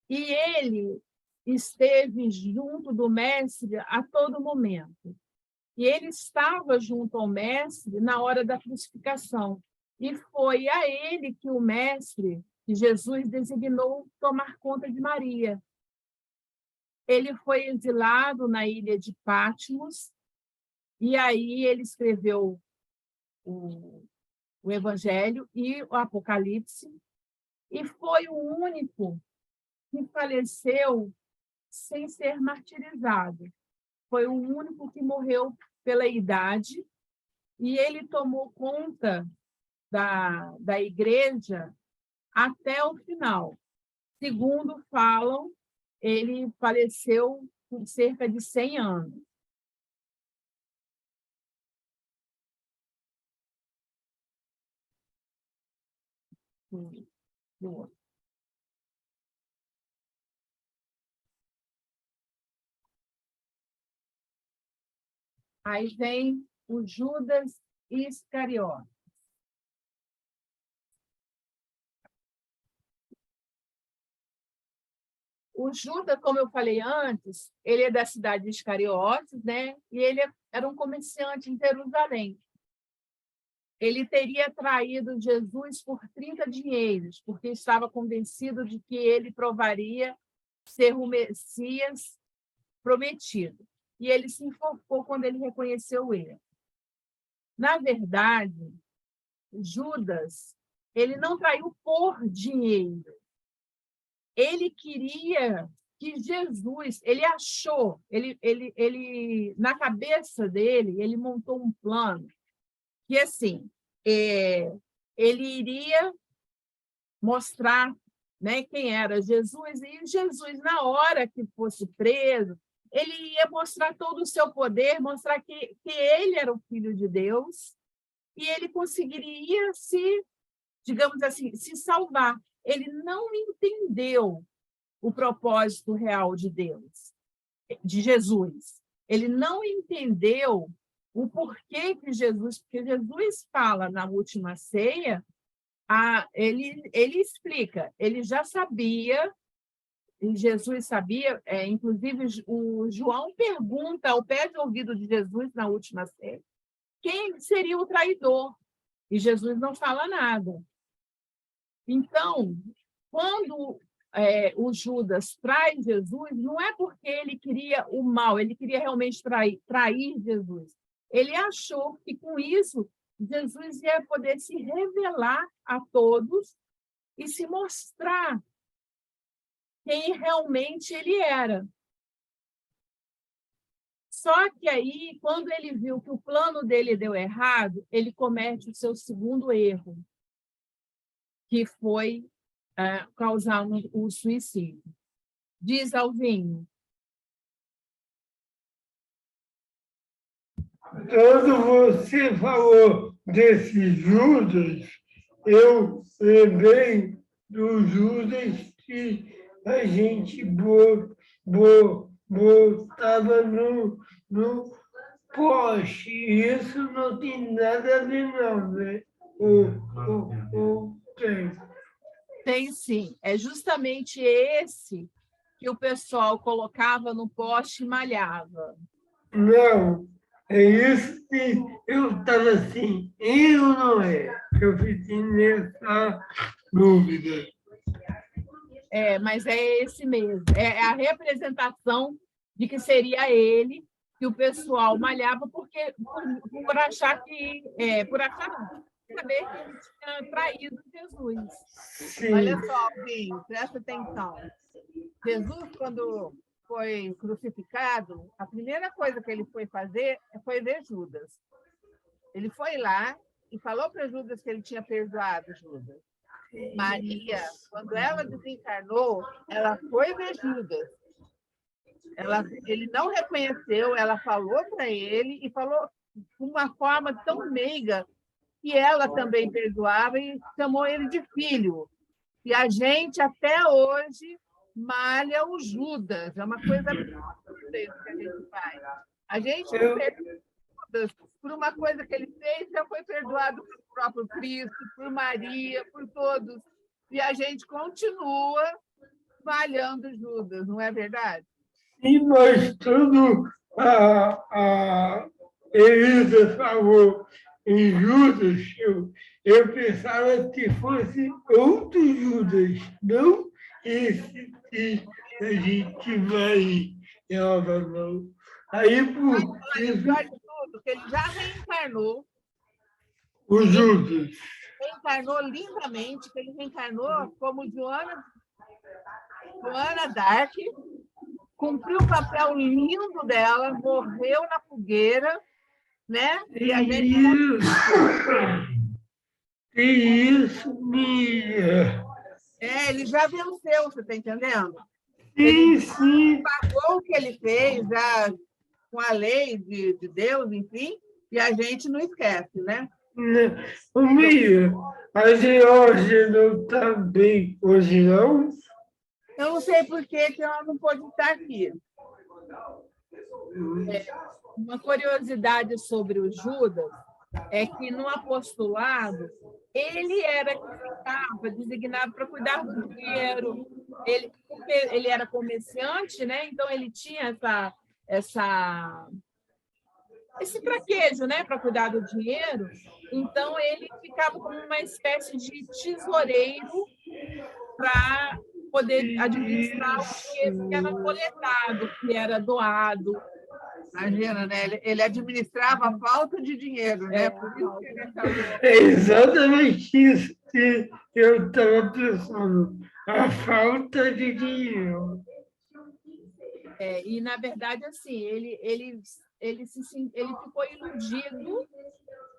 [SPEAKER 4] e ele esteve junto do mestre a todo momento. E ele estava junto ao mestre na hora da crucificação. E foi a ele que o mestre, que Jesus designou tomar conta de Maria. Ele foi exilado na ilha de Patmos, e aí ele escreveu o Evangelho e o Apocalipse, e foi o único que faleceu sem ser martirizado. Foi o único que morreu pela idade, e ele tomou conta da igreja até o final. Segundo falam, ele faleceu por cerca de 100 anos. Aí vem o Judas Iscariote. O Judas, como eu falei antes, ele é da cidade de Iscariotes, né? E ele era um comerciante em Jerusalém. Ele teria traído Jesus por 30 dinheiros, porque estava convencido de que ele provaria ser o Messias prometido. E ele se enforcou quando ele reconheceu ele. Na verdade, Judas, ele não traiu por dinheiro. Ele queria que Jesus, ele achou, na cabeça dele, ele montou um plano que, assim, ele iria mostrar, né, quem era Jesus, e Jesus, na hora que fosse preso, ele ia mostrar todo o seu poder, mostrar que ele era o Filho de Deus, e ele conseguiria se, digamos assim, se salvar. Ele não entendeu o propósito real de Deus, de Jesus. Ele não entendeu o porquê que Jesus, porque Jesus fala na última ceia, ele explica, ele já sabia, e Jesus sabia, inclusive o João pergunta ao pé de ouvido de Jesus na última ceia, quem seria o traidor? E Jesus não fala nada. Então, quando o Judas trai Jesus, não é porque ele queria o mal, ele queria realmente trair Jesus. Ele achou que, com isso, Jesus ia poder se revelar a todos e se mostrar quem realmente ele era. Só que aí, quando ele viu que o plano dele deu errado, ele comete o seu segundo erro, que foi causar o suicídio. Diz Alvinho.
[SPEAKER 6] Quando você falou desse Judas, eu lembrei do Judas que a gente botava no poste. Isso não tem nada a ver, não, né? Ou tem?
[SPEAKER 4] Tem sim. É justamente esse que o pessoal colocava no poste e malhava.
[SPEAKER 6] Não, é isso que eu estava assim, eu não é. Eu fiquei nessa dúvida.
[SPEAKER 4] Mas é esse mesmo. É a representação de que seria ele que o pessoal malhava por achar que... saber que ele tinha traído Jesus.
[SPEAKER 6] Sim.
[SPEAKER 1] Olha só, Alvinho, presta atenção. Jesus, quando foi crucificado, a primeira coisa que ele foi fazer foi ver Judas. Ele foi lá e falou para Judas que ele tinha perdoado Judas. Maria, quando ela desencarnou, ela foi ver Judas. Ele não reconheceu, ela falou para ele e falou de uma forma tão meiga que ela também perdoava e chamou ele de filho. E a gente, até hoje, malha o Judas. É uma coisa absurda isso que a gente faz. A gente não perdoa Judas por uma coisa que ele fez, já foi perdoado pelo próprio Cristo, por Maria, por todos. E a gente continua malhando Judas, não é verdade?
[SPEAKER 6] E mas tudo a Elisa falou em Judas, eu pensava que fosse outro Judas, não esse que a gente vai ela não. Aí, por isso,
[SPEAKER 1] Pior de tudo, que ele já reencarnou,
[SPEAKER 6] o Judas.
[SPEAKER 1] reencarnou lindamente, que ele reencarnou como Joana d'Arc, cumpriu o papel lindo dela, morreu na fogueira, né? E a gente
[SPEAKER 6] Isso, minha.
[SPEAKER 1] ele já venceu, você está entendendo?
[SPEAKER 6] Sim, sim.
[SPEAKER 1] Pagou o que ele fez, já com a lei de Deus, enfim, e a gente não esquece, né?
[SPEAKER 6] Ô, Mia, a Geórgia não está bem hoje, não?
[SPEAKER 1] Eu não sei por que ela não pôde estar aqui. Uma curiosidade sobre o Judas é que, no apostolado, ele era que ficava designado para cuidar do dinheiro. Porque ele era comerciante, né? Então ele tinha esse traquejo, né, para cuidar do dinheiro. Então ele ficava como uma espécie de tesoureiro para poder administrar o dinheiro que era coletado, que era doado. Imagina, né? Ele administrava a falta de dinheiro, né? Por isso que ele
[SPEAKER 6] É exatamente isso que eu estava pensando, a falta de dinheiro.
[SPEAKER 4] E, na verdade, assim, ele ficou iludido,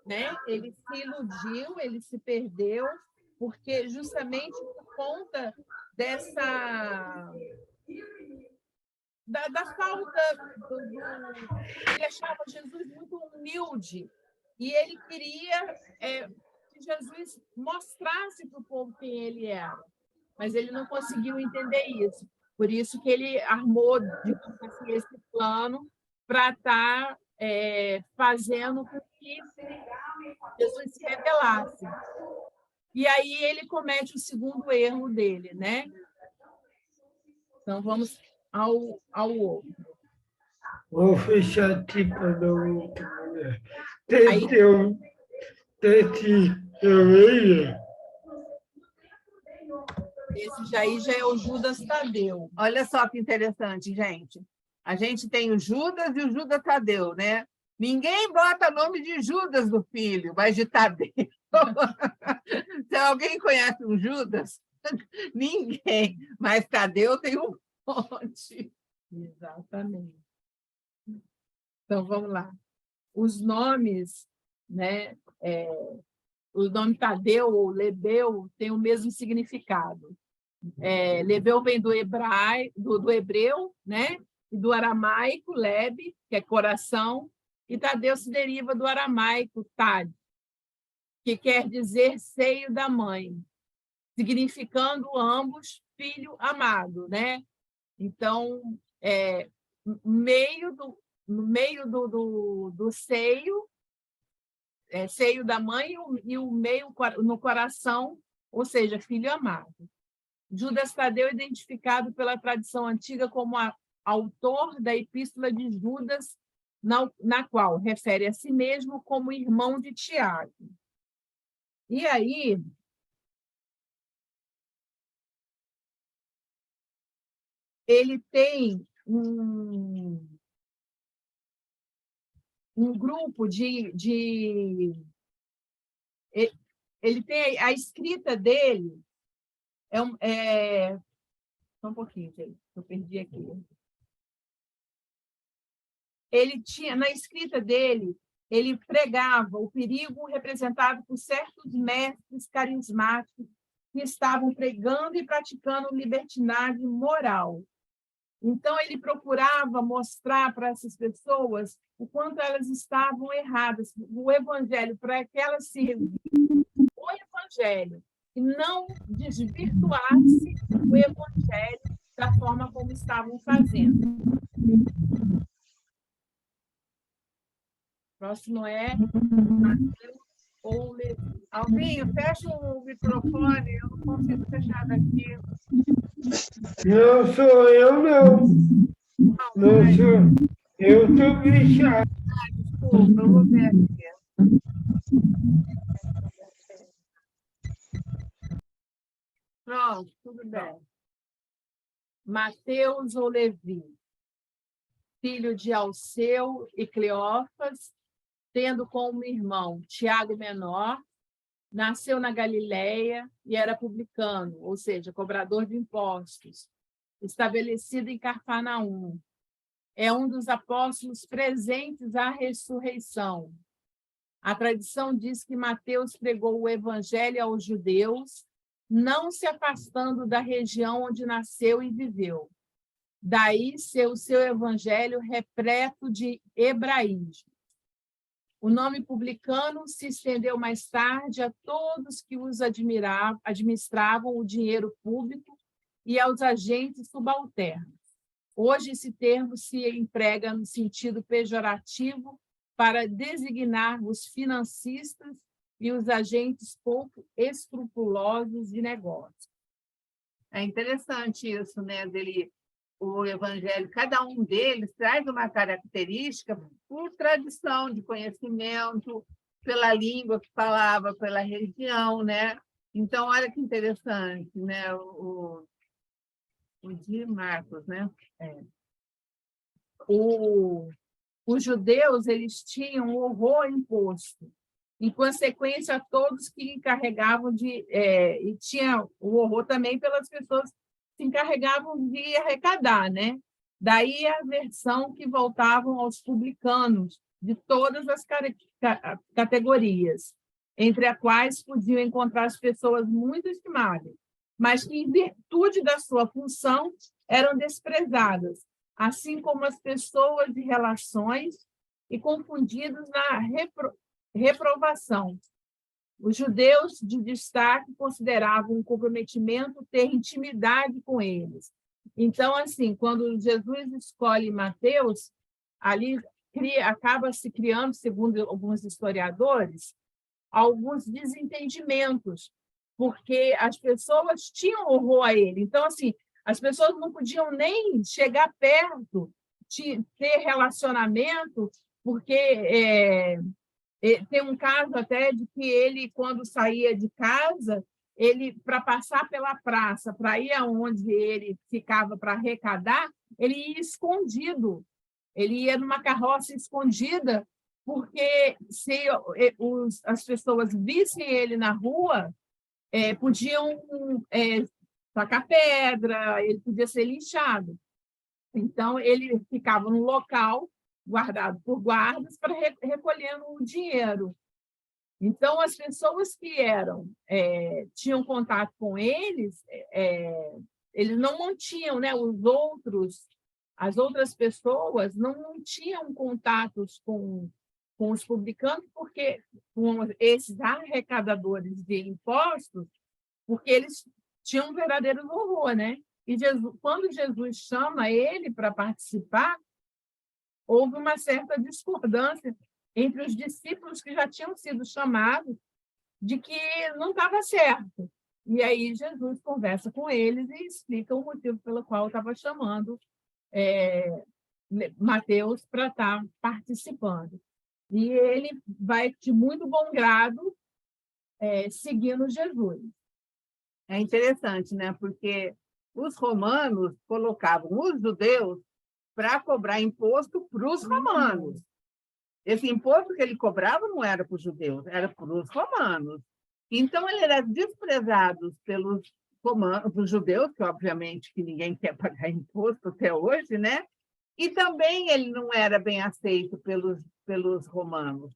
[SPEAKER 4] né? Ele se iludiu, ele se perdeu, porque justamente por conta da falta ele achava Jesus muito humilde e ele queria que Jesus mostrasse para o povo quem ele era, mas ele não conseguiu entender isso. Por isso que ele armou, digamos assim, esse plano para estar fazendo com que Jesus se revelasse. E aí ele comete o segundo erro dele, né? Então, vamos ao outro.
[SPEAKER 6] Vou fechar aqui para dar outra mulher.
[SPEAKER 4] Aí,
[SPEAKER 6] Eu leia.
[SPEAKER 4] esse já é o Judas Tadeu.
[SPEAKER 1] Olha só que interessante, gente. A gente tem o Judas e o Judas Tadeu, né? Ninguém bota nome de Judas do filho, mas de Tadeu. Se alguém conhece um Judas, ninguém. Mas Tadeu tem um monte.
[SPEAKER 4] Exatamente. Então, vamos lá. Os nomes, né? O nome Tadeu ou Lebeu tem o mesmo significado. Lebeu vem do hebreu, né? E do aramaico, lebe, que é coração, e Tadeu se deriva do aramaico, tad, que quer dizer seio da mãe, significando ambos filho amado, né? Então, no meio do seio, seio da mãe e o meio no coração, ou seja, filho amado. Judas Tadeu é identificado pela tradição antiga como autor da Epístola de Judas, na qual refere a si mesmo como irmão de Tiago. E aí, ele tem um grupo ele tem a escrita dele só um pouquinho, gente, eu perdi aqui. Ele tinha, na escrita dele, ele pregava o perigo representado por certos mestres carismáticos que estavam pregando e praticando libertinagem moral. Então, ele procurava mostrar para essas pessoas o quanto elas estavam erradas, o evangelho, para que elas sirvam o evangelho, e não desvirtuasse o evangelho da forma como estavam fazendo. Próximo é Mateus ou Levi.
[SPEAKER 1] Alvinho, fecha o microfone, eu não consigo fechar daqui.
[SPEAKER 6] Não sou eu, não. Não sou. Eu estou fechado.
[SPEAKER 1] Desculpa, eu vou ver aqui. Pronto, tudo bem.
[SPEAKER 4] Mateus ou Levi, filho de Alceu e Cleófas, tendo como irmão Tiago menor, nasceu na Galiléia e era publicano, ou seja, cobrador de impostos, estabelecido em Cafarnaum. É um dos apóstolos presentes à ressurreição. A tradição diz que Mateus pregou o evangelho aos judeus, não se afastando da região onde nasceu e viveu. Daí seu evangelho repleto de hebraísmo. O nome publicano se estendeu mais tarde a todos que os administravam o dinheiro público e aos agentes subalternos. Hoje, esse termo se emprega no sentido pejorativo para designar os financistas e os agentes pouco escrupulosos de negócio.
[SPEAKER 1] É interessante isso, né? O evangelho, cada um deles traz uma característica por tradição de conhecimento, pela língua que falava, pela região, né? Então, olha que interessante, né? O de Marcos, né?
[SPEAKER 4] Os judeus, eles tinham horror imposto. Em consequência, todos que encarregavam e tinha o horror também pelas pessoas que se encarregavam de arrecadar, né? Daí a versão que voltavam aos publicanos, de todas as categorias, entre as quais podiam encontrar as pessoas muito estimáveis, mas que, em virtude da sua função, eram desprezadas, assim como as pessoas de relações e confundidos na reprovação. Os judeus de destaque consideravam um comprometimento ter intimidade com eles. Então, assim, quando Jesus escolhe Mateus, ali acaba se criando, segundo alguns historiadores, alguns desentendimentos, porque as pessoas tinham horror a ele. Então, assim, as pessoas não podiam nem chegar perto, ter relacionamento, porque tem um caso até de que ele, quando saía de casa, ele, para passar pela praça, para ir aonde ele ficava para arrecadar, ele ia escondido. Ele ia numa carroça escondida, porque se as pessoas vissem ele na rua, podiam tacar pedra, ele podia ser linchado. Então, ele ficava num local guardado por guardas para recolhendo o dinheiro. Então, as pessoas que tinham contato com eles, eles não mantinham, né? As outras pessoas não tinham contatos com os publicanos, porque com esses arrecadadores de impostos, porque eles tinham um verdadeiro horror, né? E quando Jesus chama ele para participar, houve uma certa discordância entre os discípulos que já tinham sido chamados de que não estava certo. E aí Jesus conversa com eles e explica o motivo pelo qual estava chamando Mateus para estar participando. E ele vai de muito bom grado seguindo Jesus.
[SPEAKER 1] É interessante, né? Porque os romanos colocavam os judeus para cobrar imposto para os romanos. Esse imposto que ele cobrava não era para os judeus, era para os romanos. Então, ele era desprezado pelos judeus, que obviamente que ninguém quer pagar imposto até hoje, né? E também ele não era bem aceito pelos romanos.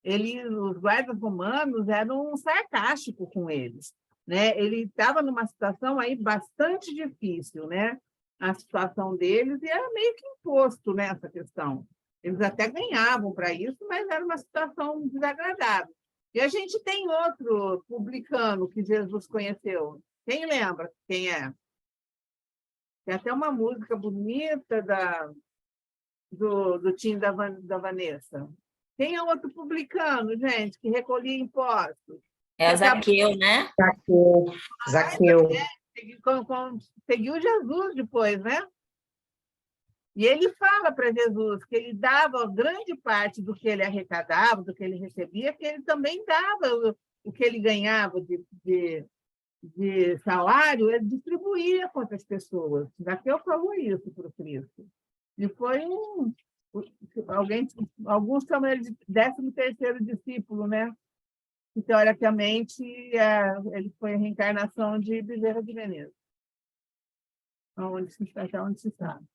[SPEAKER 1] Os guardas romanos eram sarcásticos com eles. né? Ele estava numa situação aí bastante difícil, né? A situação deles, e era meio que imposto nessa questão. Eles até ganhavam para isso, mas era uma situação desagradável. E a gente tem outro publicano que Jesus conheceu. Quem lembra quem é? Tem até uma música bonita do time da Vanessa. Quem é outro publicano, gente, que recolhia impostos?
[SPEAKER 2] É o Zaqueu, né?
[SPEAKER 3] Zaqueu.
[SPEAKER 1] Seguiu Jesus depois, né? E ele fala para Jesus que ele dava grande parte do que ele arrecadava, do que ele recebia, que ele também dava o que ele ganhava de salário, ele distribuía com outras pessoas. Zaqueu falou isso para o Cristo. E foi alguns chamam ele de 13º discípulo, né? Que, teoricamente, ele foi a reencarnação de Bezerra de Menezes. Até onde se sabe.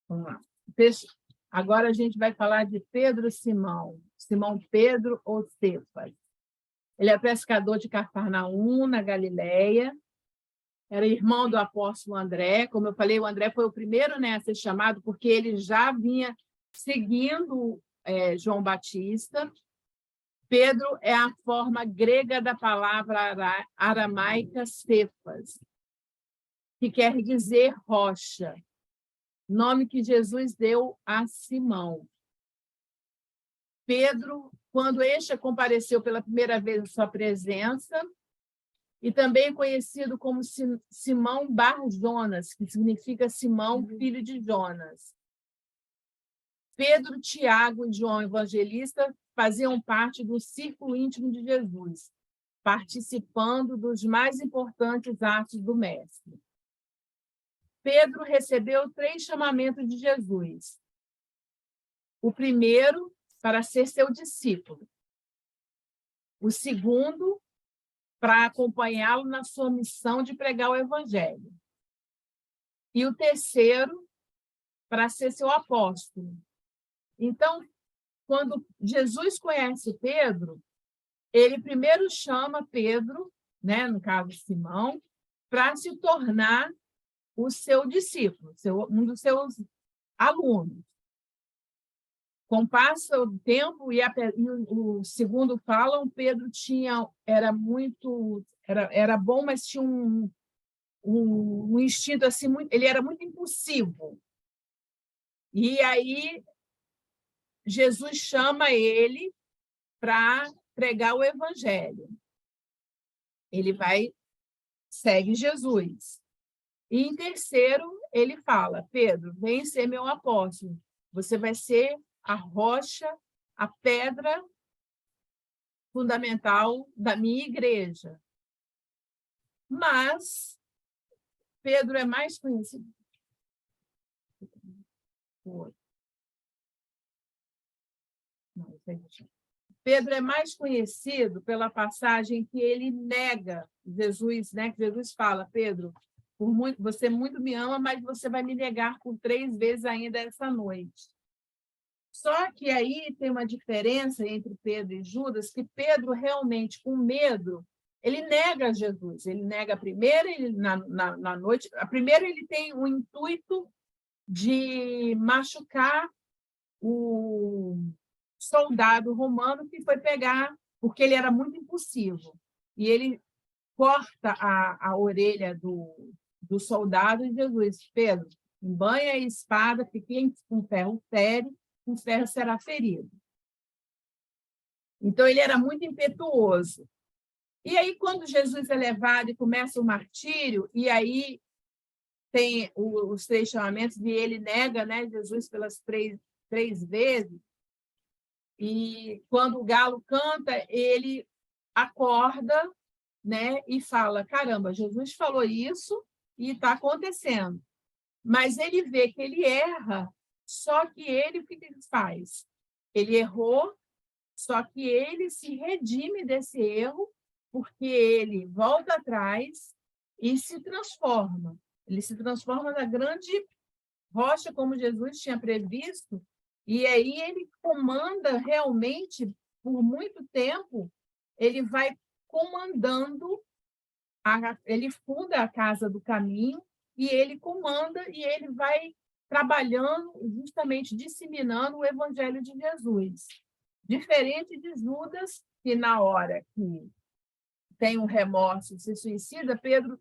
[SPEAKER 1] Vamos lá. Agora a gente vai falar de Pedro Simão. Simão Pedro ou Cefas. Ele é pescador de Cafarnaum, na Galileia. Era irmão do apóstolo André. Como eu falei, o André foi o primeiro, né, a ser chamado, porque ele já vinha seguindo João Batista. Pedro é a forma grega da palavra aramaica Cefas, que quer dizer rocha, nome que Jesus deu a Simão. Pedro, quando este compareceu pela primeira vez em sua presença, e também conhecido como Simão Bar-Jonas, que significa Simão, filho de Jonas. Pedro, Tiago e João Evangelista faziam parte do círculo íntimo de Jesus, participando dos mais importantes atos do Mestre. Pedro recebeu 3 chamamentos de Jesus. O primeiro, para ser seu discípulo. O segundo, para acompanhá-lo na sua missão de pregar o Evangelho. E o terceiro, para ser seu apóstolo. Então, quando Jesus conhece Pedro, ele primeiro chama Pedro, né, no caso Simão, para se tornar o seu discípulo, um dos seus alunos. Com o passo do tempo, e o segundo falam, Pedro era bom, mas tinha um instinto assim, ele era muito impulsivo. E aí Jesus chama ele para pregar o Evangelho. Ele segue Jesus. E em terceiro, ele fala: Pedro, vem ser meu apóstolo. Você vai ser a rocha, a pedra fundamental da minha igreja. Mas Pedro é mais conhecido. Pedro é mais conhecido pela passagem que ele nega Jesus, né? Que Jesus fala: Pedro, você muito me ama, mas você vai me negar por 3 vezes ainda essa noite. Só que aí tem uma diferença entre Pedro e Judas, que Pedro realmente, com medo, ele nega Jesus. Ele nega a primeira, na noite. A primeira, ele tem o intuito de machucar o soldado romano que foi pegar, porque ele era muito impulsivo. E ele corta a orelha do soldado e Jesus: Pedro, embanha a espada, fique com ferro fere, com ferro será ferido. Então, ele era muito impetuoso. E aí, quando Jesus é levado e começa o martírio, e aí tem os 3 chamamentos, e ele nega, né, Jesus pelas 3 vezes, e quando o galo canta, ele acorda, né, e fala: caramba, Jesus falou isso e está acontecendo. Mas ele vê que ele erra, só que ele, o que ele faz? Ele errou, só que ele se redime desse erro, porque ele volta atrás e se transforma. Ele se transforma na grande rocha, como Jesus tinha previsto, e aí ele comanda realmente, por muito tempo, ele vai
[SPEAKER 4] comandando, ele funda a Casa do Caminho, e ele comanda, e ele vai trabalhando, justamente disseminando o Evangelho de Jesus. Diferente de Judas, que na hora que tem um remorso e se suicida, Pedro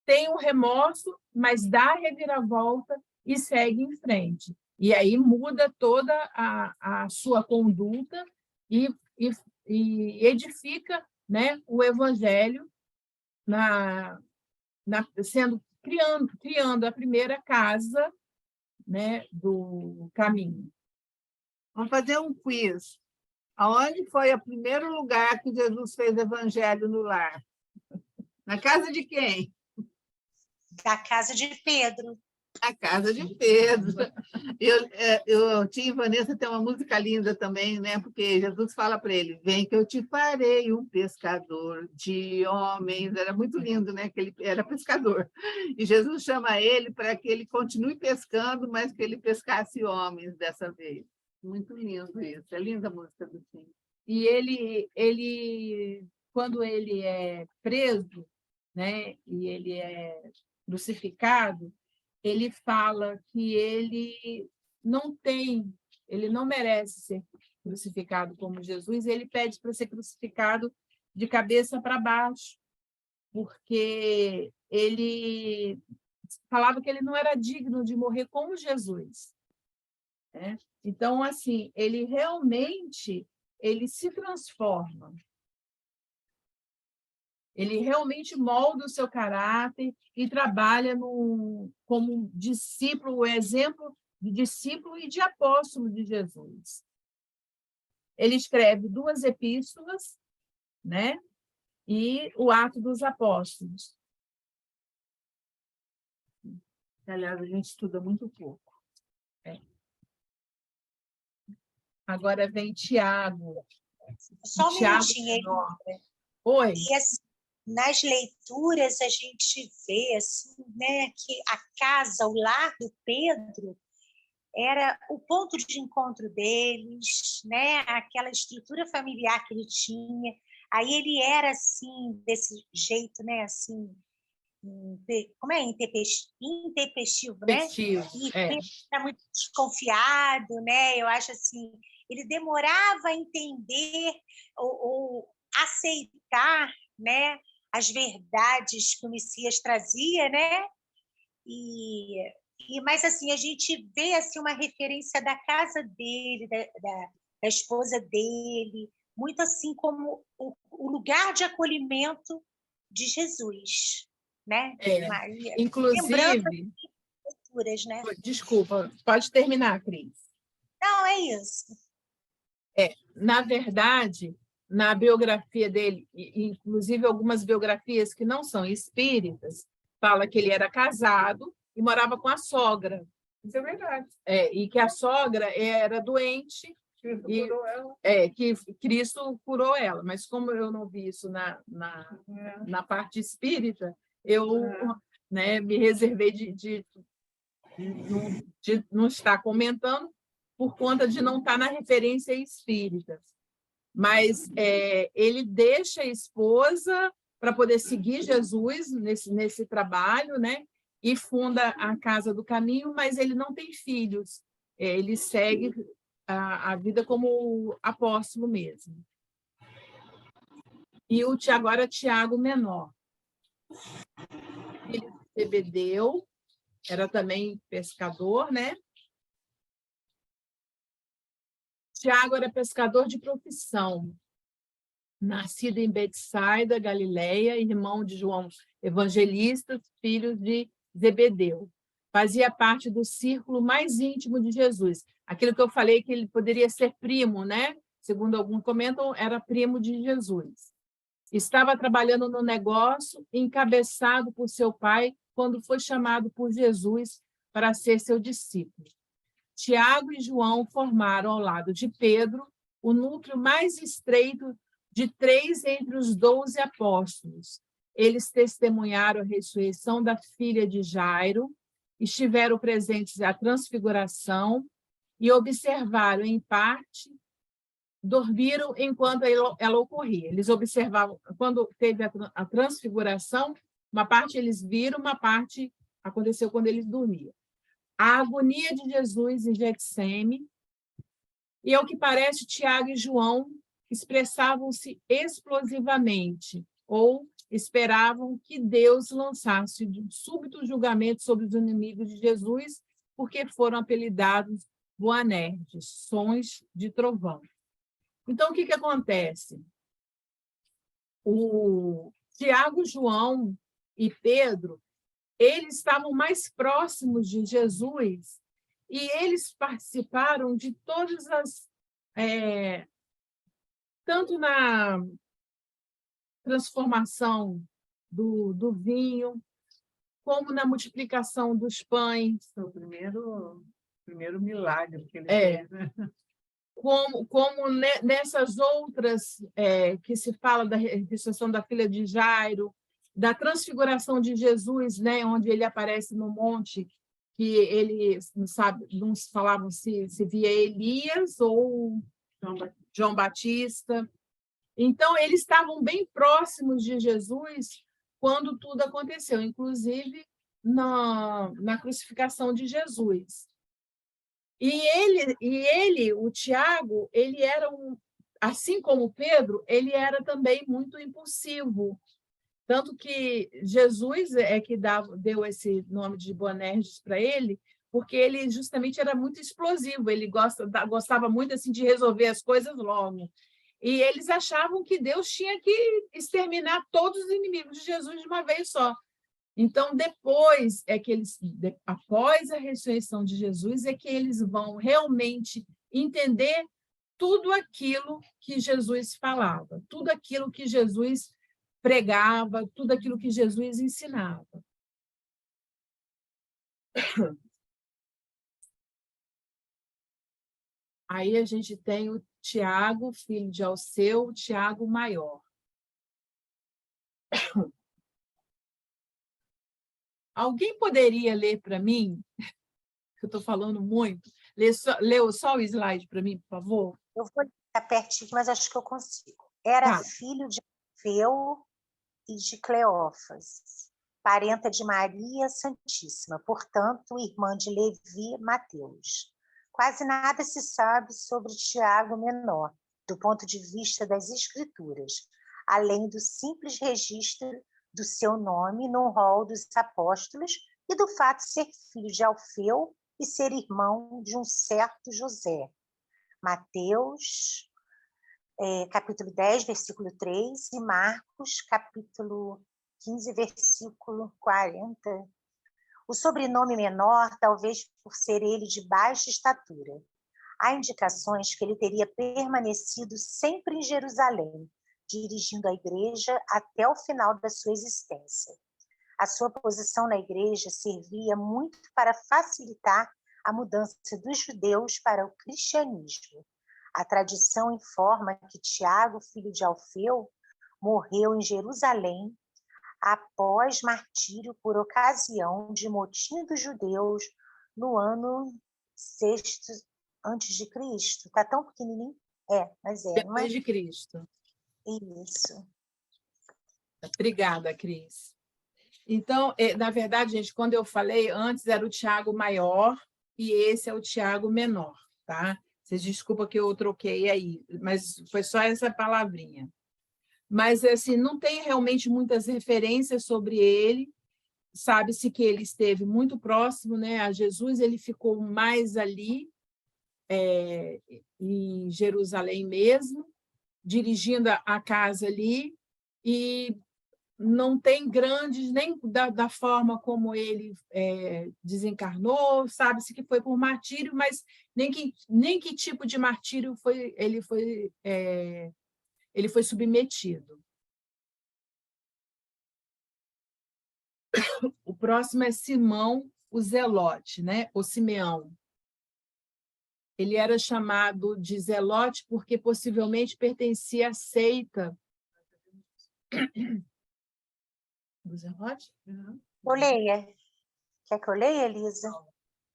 [SPEAKER 4] tem um remorso, mas dá a reviravolta e segue em frente. E aí muda toda a sua conduta e edifica, né, o Evangelho, criando a primeira casa, né, do caminho.
[SPEAKER 1] Vamos fazer um quiz. Aonde foi o primeiro lugar que Jesus fez evangelho no lar? Na casa de quem?
[SPEAKER 7] Da casa de Pedro.
[SPEAKER 1] Na casa de Pedro. Eu tinha, Vanessa, tem uma música linda também, né? Porque Jesus fala para ele: vem que eu te farei um pescador de homens. Era muito lindo, né? Que ele era pescador. E Jesus chama ele para que ele continue pescando, mas que ele pescasse homens dessa vez. Muito lindo isso. É linda a música do Tim.
[SPEAKER 4] E ele, quando ele é preso, né? E ele é crucificado, ele fala que ele não merece ser crucificado como Jesus, e ele pede para ser crucificado de cabeça para baixo, porque ele falava que ele não era digno de morrer como Jesus, né? Então, assim, ele realmente se transforma. Ele realmente molda o seu caráter e trabalha como discípulo, o exemplo de discípulo e de apóstolo de Jesus. Ele escreve 2 epístolas, né? E o Atos dos Apóstolos. Aliás, a gente estuda muito pouco. Agora vem Tiago.
[SPEAKER 7] Só um minutinho aí.
[SPEAKER 4] Oi.
[SPEAKER 7] E assim, nas leituras a gente vê assim, né, que a casa, o lar do Pedro, era o ponto de encontro deles, né, aquela estrutura familiar que ele tinha. Aí ele era assim, desse jeito, né, assim, como é? Intempestivo, né? E era muito desconfiado, né? Eu acho assim, ele demorava a entender ou aceitar, né, as verdades que o Messias trazia, né? Mas assim, a gente vê assim uma referência da casa dele, da esposa dele, muito assim como o lugar de acolhimento de Jesus, né? Maria.
[SPEAKER 4] Inclusive,
[SPEAKER 7] leituras, né?
[SPEAKER 4] Desculpa, pode terminar, Cris.
[SPEAKER 7] Não, é isso.
[SPEAKER 4] Na verdade, na biografia dele, inclusive algumas biografias que não são espíritas, fala que ele era casado e morava com a sogra.
[SPEAKER 1] Isso é verdade.
[SPEAKER 4] E que a sogra era doente, que Cristo curou ela. Mas como eu não vi isso na parte espírita, eu né, me reservei de não estar comentando por conta de não estar na referência espírita. Mas ele deixa a esposa para poder seguir Jesus nesse trabalho, né? E funda a Casa do Caminho, mas ele não tem filhos. Ele segue a vida como apóstolo mesmo. E agora Tiago menor. Filho de Zebedeu, era também pescador, né? Tiago era pescador de profissão, nascido em Betsaida, Galileia, irmão de João Evangelista, filho de Zebedeu. Fazia parte do círculo mais íntimo de Jesus. Aquilo que eu falei que ele poderia ser primo, né? Segundo alguns comentam, era primo de Jesus. Estava trabalhando no negócio, encabeçado por seu pai, quando foi chamado por Jesus para ser seu discípulo. Tiago e João formaram, ao lado de Pedro, o núcleo mais estreito de 3 entre os 12 apóstolos. Eles testemunharam a ressurreição da filha de Jairo, estiveram presentes à transfiguração e observaram, em parte, dormiram enquanto ela ocorria. Eles observavam, quando teve a transfiguração, uma parte eles viram, uma parte aconteceu quando eles dormiam. A agonia de Jesus em Getsêmani, e ao que parece, Tiago e João expressavam-se explosivamente, ou esperavam que Deus lançasse um súbito julgamento sobre os inimigos de Jesus, porque foram apelidados Boanerges, sons de trovão. Então, o que acontece? O Tiago, João e Pedro, eles estavam mais próximos de Jesus e eles participaram de todas as... tanto na transformação do vinho, como na multiplicação dos pães.
[SPEAKER 1] O primeiro milagre que ele
[SPEAKER 4] fez,
[SPEAKER 1] né?
[SPEAKER 4] Como nessas outras que se fala da ressurreição da filha de Jairo, da transfiguração de Jesus, né, onde ele aparece no monte, que ele não falavam se via Elias ou João Batista. Então, eles estavam bem próximos de Jesus quando tudo aconteceu, inclusive na crucificação de Jesus. E ele, o Tiago, ele era assim como Pedro, ele era também muito impulsivo. Tanto que Jesus é que deu esse nome de Boanerges para ele, porque ele justamente era muito explosivo, ele gostava muito assim, de resolver as coisas logo. E eles achavam que Deus tinha que exterminar todos os inimigos de Jesus de uma vez só. Então, depois após a ressurreição de Jesus, é que eles vão realmente entender tudo aquilo que Jesus falava, tudo aquilo que Jesus pregava, tudo aquilo que Jesus ensinava. Aí a gente tem o Tiago, filho de Alceu, o Tiago maior. Alguém poderia ler para mim? Eu estou falando muito. Leu só o slide para mim, por favor?
[SPEAKER 7] Eu vou estar pertinho, mas acho que eu consigo. Era filho de Alfeu e de Cleófas, parenta de Maria Santíssima, portanto, irmã de Levi e Mateus. Quase nada se sabe sobre Tiago Menor, do ponto de vista das Escrituras, além do simples registro do seu nome no rol dos apóstolos e do fato de ser filho de Alfeu e ser irmão de um certo José. Mateus, capítulo 10, versículo 3, e Marcos, capítulo 15, versículo 40. O sobrenome Menor, talvez por ser ele de baixa estatura. Há indicações que ele teria permanecido sempre em Jerusalém, dirigindo a igreja até o final da sua existência. A sua posição na igreja servia muito para facilitar a mudança dos judeus para o cristianismo. A tradição informa que Tiago, filho de Alfeu, morreu em Jerusalém após martírio por ocasião de motim dos judeus no ano 6º antes de Cristo. Está tão pequenininho? Mas é.
[SPEAKER 4] Depois de Cristo.
[SPEAKER 7] Isso.
[SPEAKER 4] Obrigada, Cris. Então, na verdade, gente, quando eu falei antes, era o Tiago maior e esse é o Tiago menor, tá? Vocês desculpam que eu troquei aí, mas foi só essa palavrinha. Mas, assim, não tem realmente muitas referências sobre ele. Sabe-se que ele esteve muito próximo, né, a Jesus, ele ficou mais ali, em Jerusalém mesmo, dirigindo a casa ali, e não tem grandes, nem da forma como ele desencarnou, sabe-se que foi por martírio, mas nem que tipo de martírio ele foi submetido. O próximo é Simão, o Zelote, né? O Simeão. Ele era chamado de Zelote porque possivelmente pertencia à seita do Zelote?
[SPEAKER 7] Eu leia. Quer que eu leia, Elisa?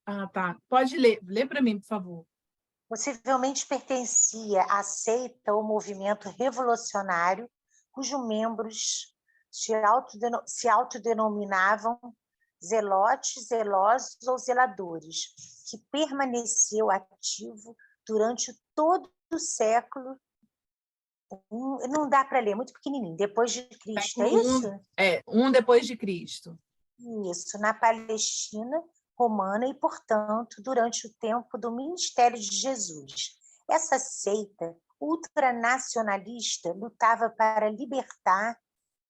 [SPEAKER 4] Ah, tá. Pode ler. Lê para mim, por favor.
[SPEAKER 7] Possivelmente pertencia à seita ou movimento revolucionário, cujos membros se autodenominavam zelotes, zelosos ou zeladores, que permaneceu ativo durante todo o século. Não dá para ler, muito pequenininho, depois de Cristo, é isso?
[SPEAKER 4] Depois de Cristo.
[SPEAKER 7] Isso, na Palestina romana e, portanto, durante o tempo do ministério de Jesus. Essa seita ultranacionalista lutava para libertar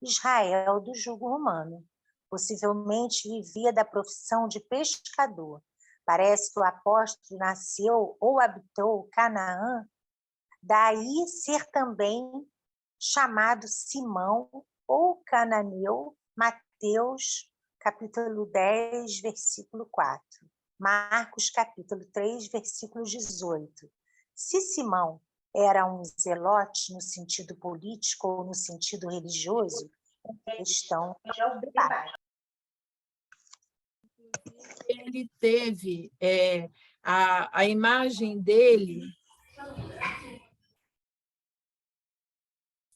[SPEAKER 7] Israel do jugo romano. Possivelmente vivia da profissão de pescador. Parece que o apóstolo nasceu ou habitou Canaã, daí ser também chamado Simão ou Cananeu, Mateus, capítulo 10, versículo 4. Marcos, capítulo 3, versículo 18. Se Simão era um zelote no sentido político ou no sentido religioso, é questão para o debate.
[SPEAKER 4] Ele teve a imagem dele.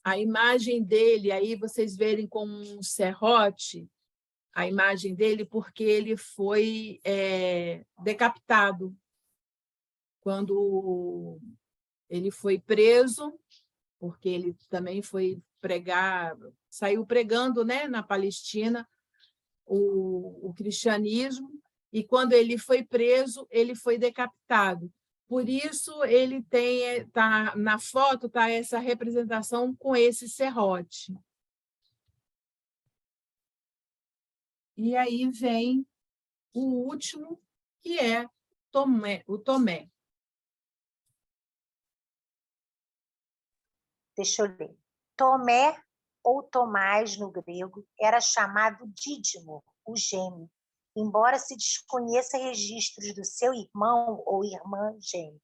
[SPEAKER 4] A imagem dele, aí vocês verem como um serrote, a imagem dele, porque ele foi decapitado quando ele foi preso, porque ele também foi pregar, saiu pregando, né, na Palestina o cristianismo, e quando ele foi preso, ele foi decapitado. Por isso, ele na foto está essa representação com esse serrote. E aí vem o último, que é o Tomé.
[SPEAKER 7] Deixa eu ler. Tomé, ou Tomás no grego, era chamado Dídimo, o gêmeo, embora se desconheça registros do seu irmão ou irmã gêmeo.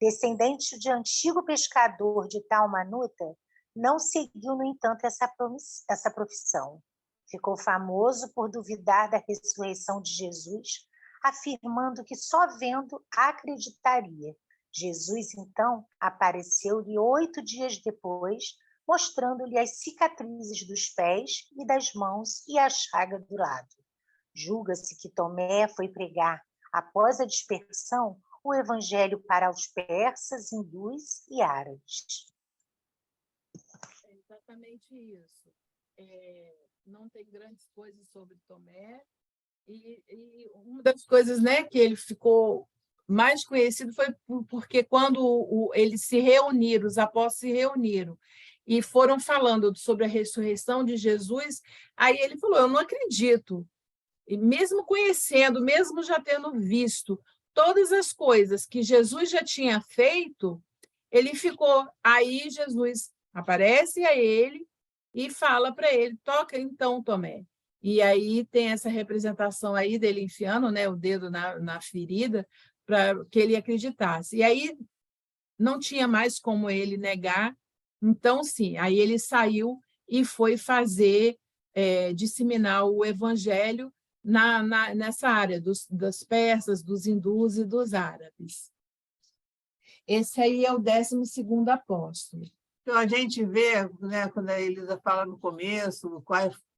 [SPEAKER 7] Descendente de antigo pescador de Talmanuta, não seguiu, no entanto, essa profissão. Ficou famoso por duvidar da ressurreição de Jesus, afirmando que só vendo acreditaria. Jesus, então, apareceu-lhe 8 dias depois, mostrando-lhe as cicatrizes dos pés e das mãos e a chaga do lado. Julga-se que Tomé foi pregar, após a dispersão, o evangelho para os persas, hindus e árabes.
[SPEAKER 4] É exatamente isso. Não tem grandes coisas sobre Tomé, e uma das coisas, né, que ele ficou mais conhecido foi porque quando eles se reuniram, os apóstolos se reuniram e foram falando sobre a ressurreição de Jesus, aí ele falou, eu não acredito. E mesmo conhecendo, mesmo já tendo visto todas as coisas que Jesus já tinha feito, ele ficou. Aí Jesus aparece a ele e fala para ele, toca então, Tomé. E aí tem essa representação aí dele enfiando, né, o dedo na ferida para que ele acreditasse. E aí não tinha mais como ele negar. Então, sim, aí ele saiu e foi disseminar o evangelho nessa área dos persas, dos hindus e dos árabes. Esse aí é o 12º apóstolo.
[SPEAKER 1] Então, a gente vê, né, quando a Elisa fala no começo,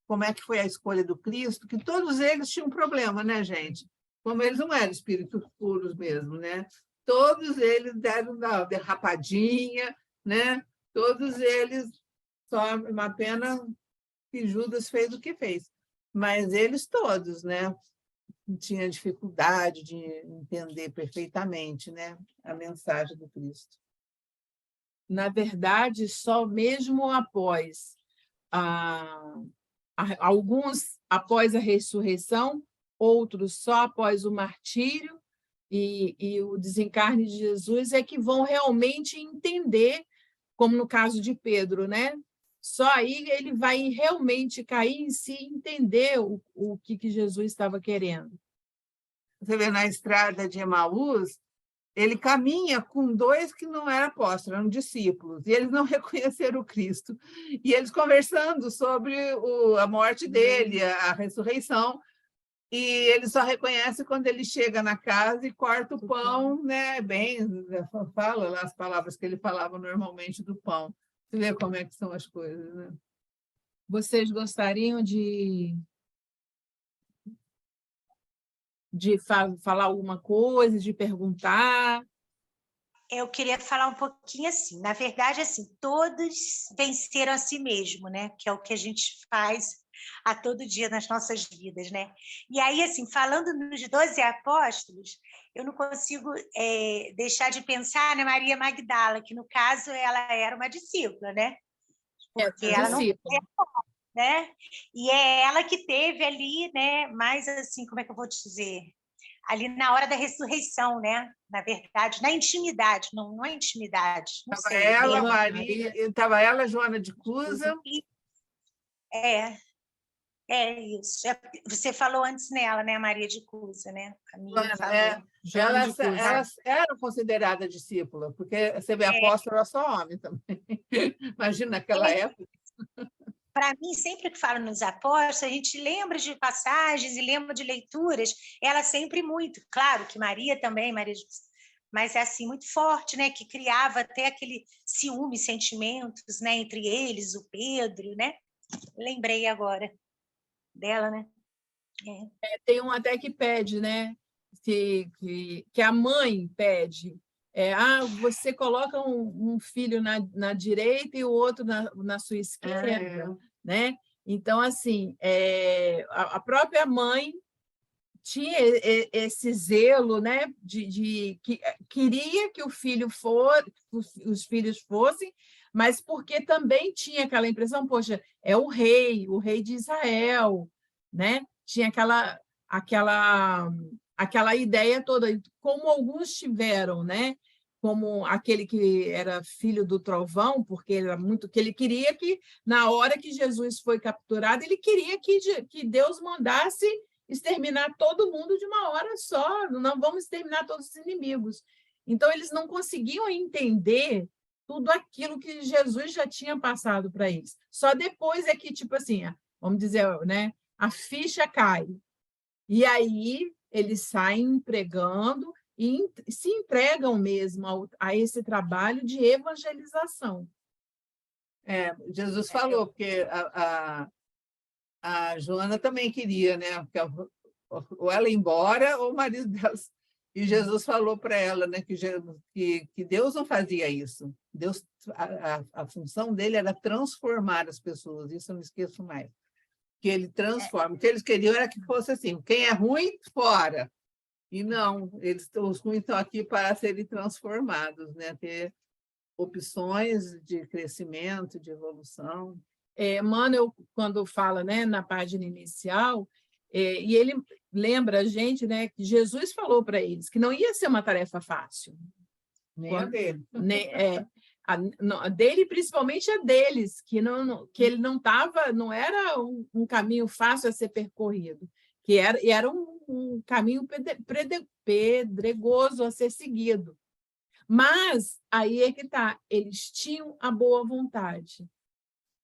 [SPEAKER 1] como é que foi a escolha do Cristo, que todos eles tinham um problema, né, gente? Como eles não eram espíritos puros mesmo, né? Todos eles deram uma derrapadinha, né? Todos eles, só uma pena que Judas fez o que fez. Mas eles todos, né? Tinham dificuldade de entender perfeitamente, né, a mensagem do Cristo.
[SPEAKER 4] Na verdade, só mesmo após alguns após a ressurreição, outros só após o martírio e o desencarne de Jesus é que vão realmente entender, como no caso de Pedro, né? Só aí ele vai realmente cair em si e entender o que Jesus estava querendo.
[SPEAKER 1] Você vê na estrada de Emaús, ele caminha com 2 que não eram apóstolos, eram discípulos, e eles não reconheceram o Cristo. E eles conversando sobre a morte dele, a ressurreição, E ele só reconhece quando ele chega na casa e corta o pão, né? Bem, fala lá as palavras que ele falava normalmente do pão. Você vê como é que são as coisas, né?
[SPEAKER 4] Vocês gostariam de falar alguma coisa, de perguntar?
[SPEAKER 7] Eu queria falar um pouquinho assim. Na verdade, assim, todos venceram a si mesmo, né? Que é o que a gente faz a todo dia nas nossas vidas, né? E aí, assim, falando nos 12 apóstolos, eu não consigo deixar de pensar na Maria Magdala, que no caso ela era uma discípula, né? Porque ela não, né? E é ela que teve ali, né? Mais assim, como é que eu vou te dizer? Ali na hora da ressurreição, né? Na verdade, na intimidade, não é intimidade, não
[SPEAKER 1] Estava
[SPEAKER 7] sei.
[SPEAKER 1] ela, Maria, estava ela, Joana de Cusa.
[SPEAKER 7] É isso. Você falou antes nela, né? Maria de Cusa, né? A minha falou.
[SPEAKER 1] Ela era considerada discípula, porque você vê, apóstolo era só homem também. Imagina naquela época.
[SPEAKER 7] Para mim, sempre que falo nos apóstolos, a gente lembra de passagens e lembra de leituras, ela sempre muito. Claro que Maria também, mas é assim, muito forte, né? Que criava até aquele ciúme, sentimentos, né? Entre eles, o Pedro, né? Lembrei agora dela, né?
[SPEAKER 4] Tem um até que pede, né? Que a mãe pede. Você coloca um filho na direita e o outro na sua esquerda, né? Então, assim, a própria mãe tinha esse zelo, né? Que queria que os filhos fossem, mas porque também tinha aquela impressão, poxa, é o rei de Israel, né? Tinha aquela ideia toda, como alguns tiveram, né? Como aquele que era filho do trovão, porque ele queria que, na hora que Jesus foi capturado, ele queria que Deus mandasse exterminar todo mundo de uma hora só, não vamos exterminar todos os inimigos. Então, eles não conseguiam entender tudo aquilo que Jesus já tinha passado para eles. Só depois é que, tipo assim, vamos dizer, né, a ficha cai. E aí eles saem pregando e se entregam mesmo a esse trabalho de evangelização.
[SPEAKER 1] Jesus falou, porque a Joana também queria, né? Ou ela ir embora, ou o marido dela. E Jesus falou para ela, né, que Deus não fazia isso. Deus, a função dele era transformar as pessoas, isso eu não esqueço mais. Que ele transforma. O que eles queriam era que fosse assim: quem é ruim, fora. E não, os ruins estão aqui para serem transformados, né? Ter opções de crescimento, de evolução.
[SPEAKER 4] Emmanuel, quando fala, né, na página inicial, e ele lembra a gente, né, que Jesus falou para eles que não ia ser uma tarefa fácil.
[SPEAKER 1] Nem a dele.
[SPEAKER 4] Dele, principalmente a deles, que ele não era um caminho fácil a ser percorrido, que era um caminho pedregoso a ser seguido. Mas aí é que está, eles tinham a boa vontade.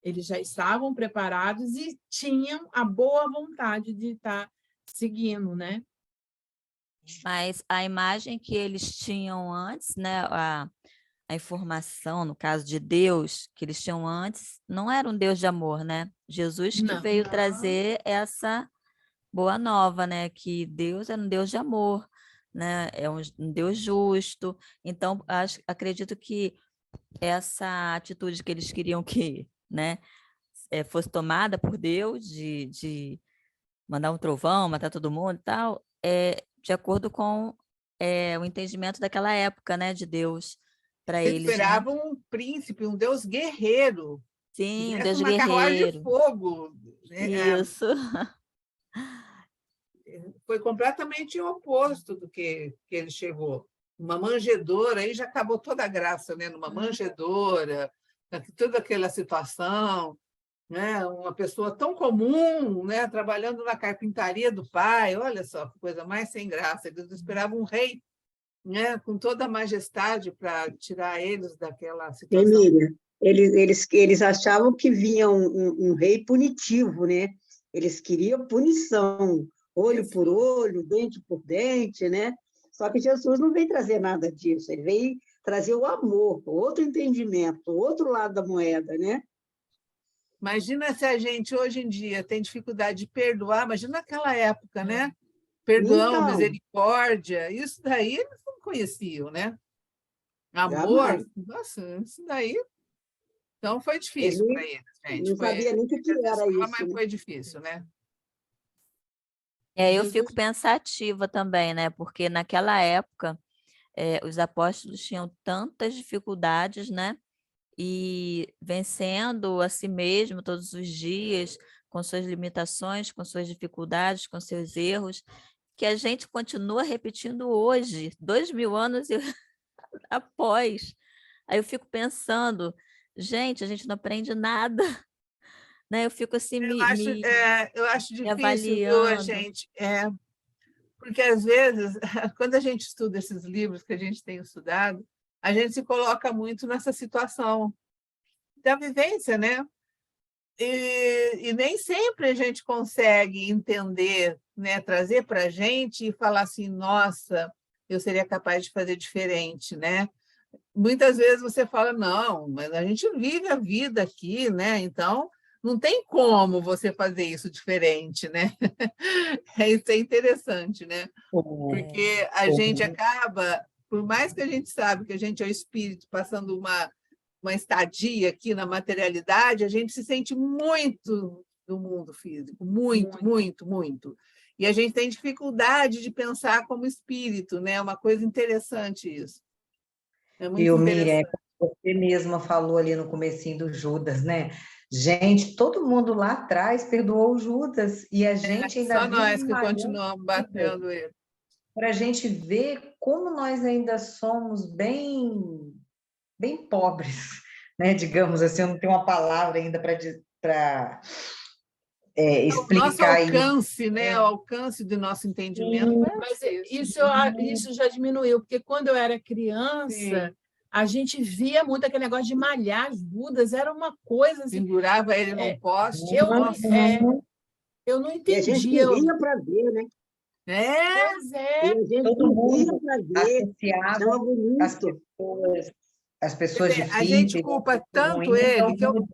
[SPEAKER 4] Eles já estavam preparados e tinham a boa vontade de estar seguindo, né?
[SPEAKER 2] Mas a imagem que eles tinham antes, né, a informação, no caso de Deus, que eles tinham antes, não era um Deus de amor, né? Jesus que veio trazer essa boa nova, né? Que Deus era um Deus de amor, né? É um Deus justo. Então, acredito que essa atitude que eles queriam que, né, fosse tomada por Deus, de mandar um trovão, matar todo mundo e tal, de acordo com o entendimento daquela época, né, de Deus para eles.
[SPEAKER 1] Eles esperavam, né, um príncipe, um Deus guerreiro.
[SPEAKER 2] Sim, um Deus guerreiro.
[SPEAKER 1] Uma carruagem de fogo. Né?
[SPEAKER 2] Isso.
[SPEAKER 1] Foi completamente o oposto do que ele chegou. Uma manjedoura, aí já acabou toda a graça, né? Numa manjedoura, toda aquela situação, né? Uma pessoa tão comum, né? Trabalhando na carpintaria do pai, olha só que coisa mais sem graça. Eles esperavam um rei, né? Com toda a majestade para tirar eles daquela situação.
[SPEAKER 8] Emília, eles achavam que vinha um rei punitivo, né? Eles queriam punição. olho por olho, dente por dente, né? Só que Jesus não veio trazer nada disso, ele veio trazer o amor, outro entendimento, o outro lado da moeda, né?
[SPEAKER 1] Imagina se a gente, hoje em dia, tem dificuldade de perdoar, imagina naquela época, né? Perdão,
[SPEAKER 8] Então,
[SPEAKER 1] misericórdia, isso daí eles não conheciam, né? Amor,
[SPEAKER 8] jamais.
[SPEAKER 1] nossa, isso daí. Então foi difícil para
[SPEAKER 8] Ele
[SPEAKER 1] eles, gente.
[SPEAKER 8] não sabia nem o que era isso,
[SPEAKER 1] Mas
[SPEAKER 8] né?
[SPEAKER 1] foi difícil, né?
[SPEAKER 2] Eu
[SPEAKER 1] Jesus-
[SPEAKER 2] fico pensativa também, né? Porque naquela época os apóstolos tinham tantas dificuldades, né? E vencendo a si mesmo todos os dias, com suas limitações, com suas dificuldades, com seus erros, que a gente continua repetindo hoje, 2000 anos após. Aí eu fico pensando, gente, a gente não aprende nada, né? Eu fico assim
[SPEAKER 1] Eu acho
[SPEAKER 2] me
[SPEAKER 1] difícil, viu, a
[SPEAKER 2] avaliando.
[SPEAKER 1] gente? Porque, às vezes, quando a gente estuda esses livros que a gente tem estudado, a gente se coloca muito nessa situação da vivência, né? E nem sempre a gente consegue entender, né? Trazer para a gente e falar assim, nossa, eu seria capaz de fazer diferente, né? Muitas vezes você fala, não, mas a gente vive a vida aqui, né? Então, não tem como você fazer isso diferente, né? Isso é interessante, né? Porque a gente acaba, por mais que a gente sabe que a gente é o espírito passando uma estadia aqui na materialidade, a gente se sente muito do mundo físico, muito, muito, muito. E a gente tem dificuldade de pensar como espírito, né? É uma coisa interessante isso. É muito
[SPEAKER 3] Miriam,
[SPEAKER 1] interessante.
[SPEAKER 3] você mesma falou ali no comecinho do Judas, né? Gente, todo mundo lá atrás perdoou o Judas e a gente ainda
[SPEAKER 1] Só nós
[SPEAKER 3] vive
[SPEAKER 1] que
[SPEAKER 3] malhando
[SPEAKER 1] continuamos batendo ele.
[SPEAKER 3] para a gente ver como nós ainda somos bem, bem pobres, né? Digamos assim, eu não tenho uma palavra ainda para
[SPEAKER 1] O nosso
[SPEAKER 3] explicar isso.
[SPEAKER 1] alcance, né? O alcance do nosso entendimento.
[SPEAKER 4] Mas isso já diminuiu, porque quando eu era criança, a gente via muito aquele negócio de malhar as Budas, era uma coisa assim.
[SPEAKER 1] Pendurava ele num poste.
[SPEAKER 4] Eu não
[SPEAKER 8] E a gente
[SPEAKER 4] entendia.
[SPEAKER 8] corria para ver, né?
[SPEAKER 4] Pois
[SPEAKER 8] E
[SPEAKER 4] é.
[SPEAKER 8] a gente
[SPEAKER 3] Todo
[SPEAKER 8] corria
[SPEAKER 3] mundo
[SPEAKER 8] para ver,
[SPEAKER 3] associava
[SPEAKER 8] achava bonito.
[SPEAKER 3] as pessoas
[SPEAKER 1] A gente
[SPEAKER 3] difíceis,
[SPEAKER 1] culpa
[SPEAKER 3] as pessoas
[SPEAKER 1] tanto
[SPEAKER 3] ruins,
[SPEAKER 1] ele
[SPEAKER 3] então,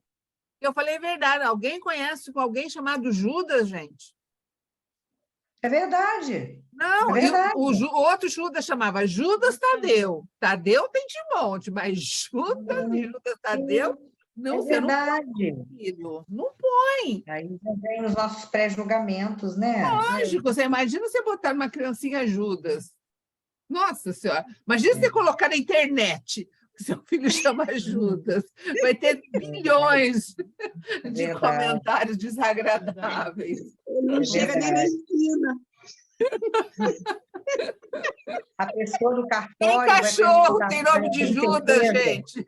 [SPEAKER 1] que eu falei a verdade. Alguém conhece alguém chamado Judas, gente?
[SPEAKER 3] é verdade.
[SPEAKER 1] Não,
[SPEAKER 3] É verdade.
[SPEAKER 1] o outro Judas chamava Judas Tadeu. Tadeu tem de monte, mas Judas e Judas Tadeu, não,
[SPEAKER 3] É
[SPEAKER 1] você não
[SPEAKER 3] verdade.
[SPEAKER 1] põe, filho. Não põe.
[SPEAKER 3] Aí já vem os nossos pré-julgamentos, né?
[SPEAKER 1] Lógico, você imagina você botar uma criancinha Judas. Nossa Senhora, imagina você colocar na internet que seu filho chama Judas. Vai ter bilhões de
[SPEAKER 3] Verdade.
[SPEAKER 1] comentários desagradáveis.
[SPEAKER 8] Ele não chega nem na esquina.
[SPEAKER 3] A pessoa do
[SPEAKER 1] Nem
[SPEAKER 3] cartório vai
[SPEAKER 1] cachorro
[SPEAKER 3] perguntar,
[SPEAKER 1] tem nome de
[SPEAKER 3] "Tem
[SPEAKER 1] Judas,
[SPEAKER 3] certeza?"
[SPEAKER 1] gente.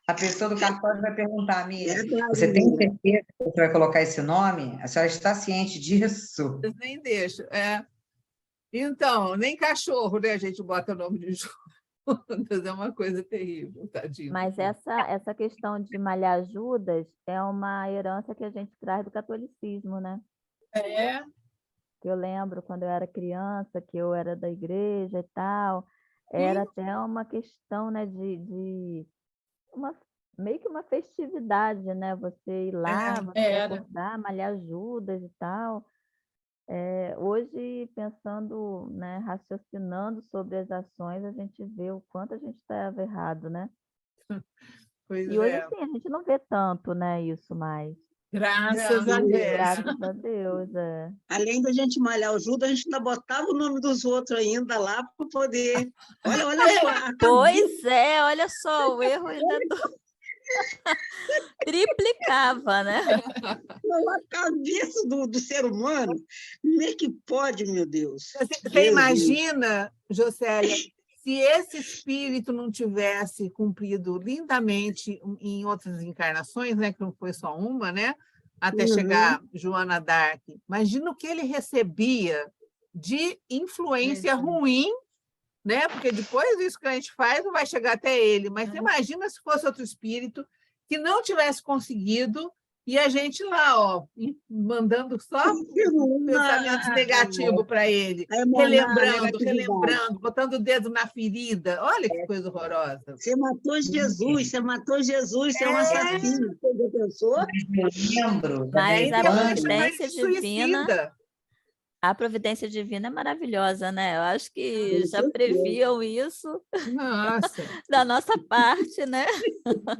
[SPEAKER 3] A pessoa do cartório vai perguntar, Miriam,
[SPEAKER 8] Verdade,
[SPEAKER 3] você tem
[SPEAKER 8] Miriam.
[SPEAKER 3] certeza que você vai colocar esse nome? A senhora está ciente disso?
[SPEAKER 1] Eles nem deixam. Então, nem cachorro, né? A gente bota o nome de Judas. É uma coisa terrível, tadinho.
[SPEAKER 2] Mas essa questão de malhar Judas é uma herança que a gente traz do catolicismo, né? Eu lembro quando eu era criança, que eu era da igreja e tal, era até uma questão, né, meio que uma festividade, né? Você ir lá, você acordar, malhar Judas e tal. Hoje, pensando, né, raciocinando sobre as ações, a gente vê o quanto a gente estava errado, né?
[SPEAKER 1] Pois
[SPEAKER 2] E hoje,
[SPEAKER 1] é.
[SPEAKER 2] assim, a gente não vê tanto, né, isso mais.
[SPEAKER 4] Graças a Deus.
[SPEAKER 2] Graças a Deus,
[SPEAKER 8] Além da gente malhar o Judas, a gente ainda botava o nome dos outros ainda lá para poder. Olha só.
[SPEAKER 2] Pois é, olha só, o erro ainda triplicava, né?
[SPEAKER 8] A cabeça do ser humano, como é que pode, meu Deus?
[SPEAKER 1] Você imagina, Jocélia, se esse espírito não tivesse cumprido lindamente em outras encarnações, né, que não foi só uma, né, até chegar Joana d'Arc, imagina o que ele recebia de influência ruim, né? Porque depois disso que a gente faz não vai chegar até ele, mas você imagina se fosse outro espírito que não tivesse conseguido E a gente lá, ó, mandando só pensamentos negativos para ele, relembrando, botando o dedo na ferida. Olha que coisa horrorosa.
[SPEAKER 8] Você matou Jesus, você é um assassino. Você já pensou?
[SPEAKER 3] Eu lembro
[SPEAKER 2] Mas a providência divina,
[SPEAKER 1] suicida.
[SPEAKER 2] a providência divina é maravilhosa, né? Eu acho que já previam isso
[SPEAKER 1] Nossa,
[SPEAKER 2] da nossa parte, né?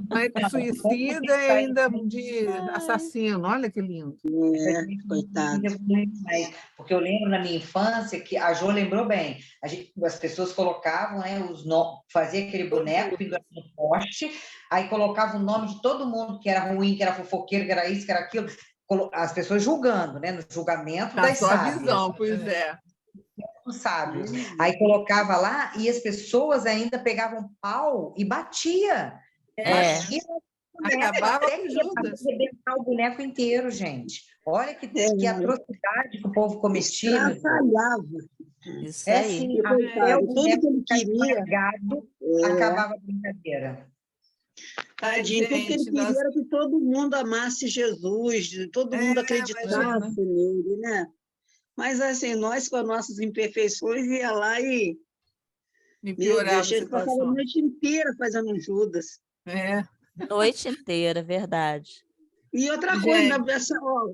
[SPEAKER 1] mas de suicida e ainda de assassino. Olha que lindo.
[SPEAKER 8] Coitado.
[SPEAKER 3] Porque eu lembro na minha infância que a Jo lembrou bem. As pessoas colocavam, né, fazia aquele boneco pendurado no poste, aí colocava o nome de todo mundo que era ruim, que era fofoqueiro, que era isso, que era aquilo. As pessoas julgando, né, no julgamento das
[SPEAKER 1] sua
[SPEAKER 3] sábias.
[SPEAKER 1] visão, pois é.
[SPEAKER 3] Os sábios. Aí colocava lá e as pessoas ainda pegavam pau e batia. Batia
[SPEAKER 1] Acabava
[SPEAKER 3] até
[SPEAKER 1] com
[SPEAKER 3] que
[SPEAKER 1] Judas.
[SPEAKER 3] arrebentar o boneco inteiro, gente. Olha que atrocidade que o povo cometia.
[SPEAKER 8] Estraçalhava.
[SPEAKER 2] Isso
[SPEAKER 3] É
[SPEAKER 2] aí.
[SPEAKER 3] assim, até
[SPEAKER 8] Coitado,
[SPEAKER 3] o
[SPEAKER 8] tudo
[SPEAKER 3] boneco
[SPEAKER 8] que ele queria.
[SPEAKER 3] acabava a brincadeira.
[SPEAKER 8] Tadinho, tudo que ele queria era que todo mundo amasse Jesus, todo mundo acreditasse nele, né? Mas, assim, nós, com as nossas imperfeições, ia lá e... Meu Deus, a gente passava a noite inteira fazendo um Judas.
[SPEAKER 2] Noite inteira, verdade.
[SPEAKER 8] E outra coisa,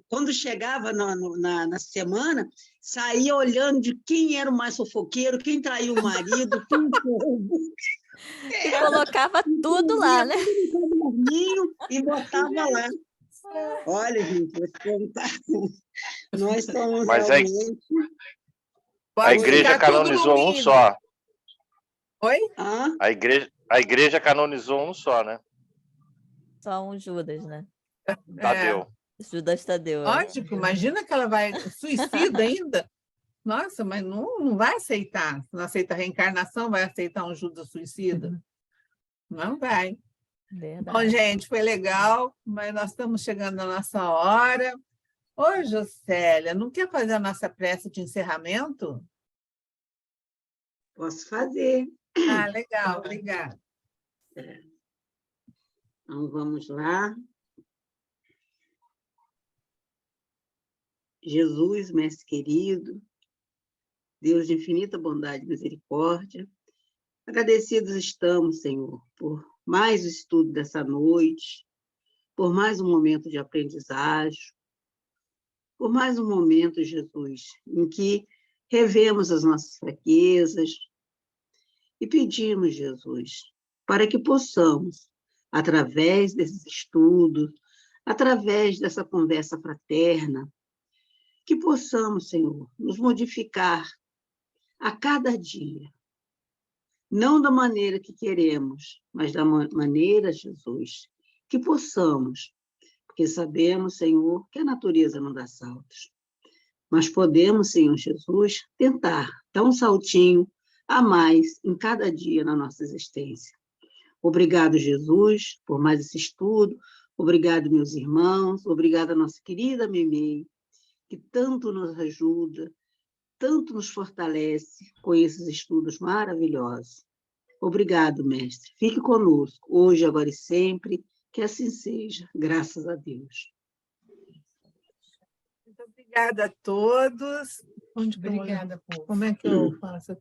[SPEAKER 8] quando chegava na semana, saía olhando de quem era o mais fofoqueiro, quem traiu o marido, quem...
[SPEAKER 2] E colocava tudo lá, né?
[SPEAKER 8] E botava lá. Olha, gente, vou te contar. Nós somos realmente...
[SPEAKER 9] A igreja canonizou um só.
[SPEAKER 1] Oi?
[SPEAKER 9] A igreja canonizou um só, né?
[SPEAKER 2] Só um Judas, né?
[SPEAKER 9] Tadeu.
[SPEAKER 2] Judas Tadeu.
[SPEAKER 1] Lógico, imagina que ela vai suicida ainda. Nossa, mas não vai aceitar. Não aceita a reencarnação, vai aceitar um Judas suicida? Não vai.
[SPEAKER 2] Verdade.
[SPEAKER 1] Bom, gente, foi legal, mas nós estamos chegando na nossa hora. Ô, Jocélia, não quer fazer a nossa prece de encerramento?
[SPEAKER 8] Posso fazer.
[SPEAKER 1] Ah, legal, obrigada.
[SPEAKER 8] Então, vamos lá. Jesus, mestre querido, Deus de infinita bondade e misericórdia, agradecidos estamos, Senhor, por mais o estudo dessa noite, por mais um momento de aprendizagem, por mais um momento, Jesus, em que revemos as nossas fraquezas e pedimos, Jesus, para que possamos, através desses estudos, através dessa conversa fraterna, que possamos, Senhor, nos modificar a cada dia, não da maneira que queremos, mas da maneira, Jesus, que possamos, porque sabemos, Senhor, que a natureza não dá saltos, mas podemos, Senhor Jesus, tentar dar um saltinho a mais em cada dia na nossa existência. Obrigado, Jesus, por mais esse estudo, obrigado, meus irmãos, obrigada, nossa querida Memei, que tanto nos ajuda, tanto nos fortalece com esses estudos maravilhosos. Obrigado, mestre. Fique conosco, hoje, agora e sempre, que assim seja, graças a Deus.
[SPEAKER 1] Muito obrigada a todos. Obrigada, povo. Como é que eu faço?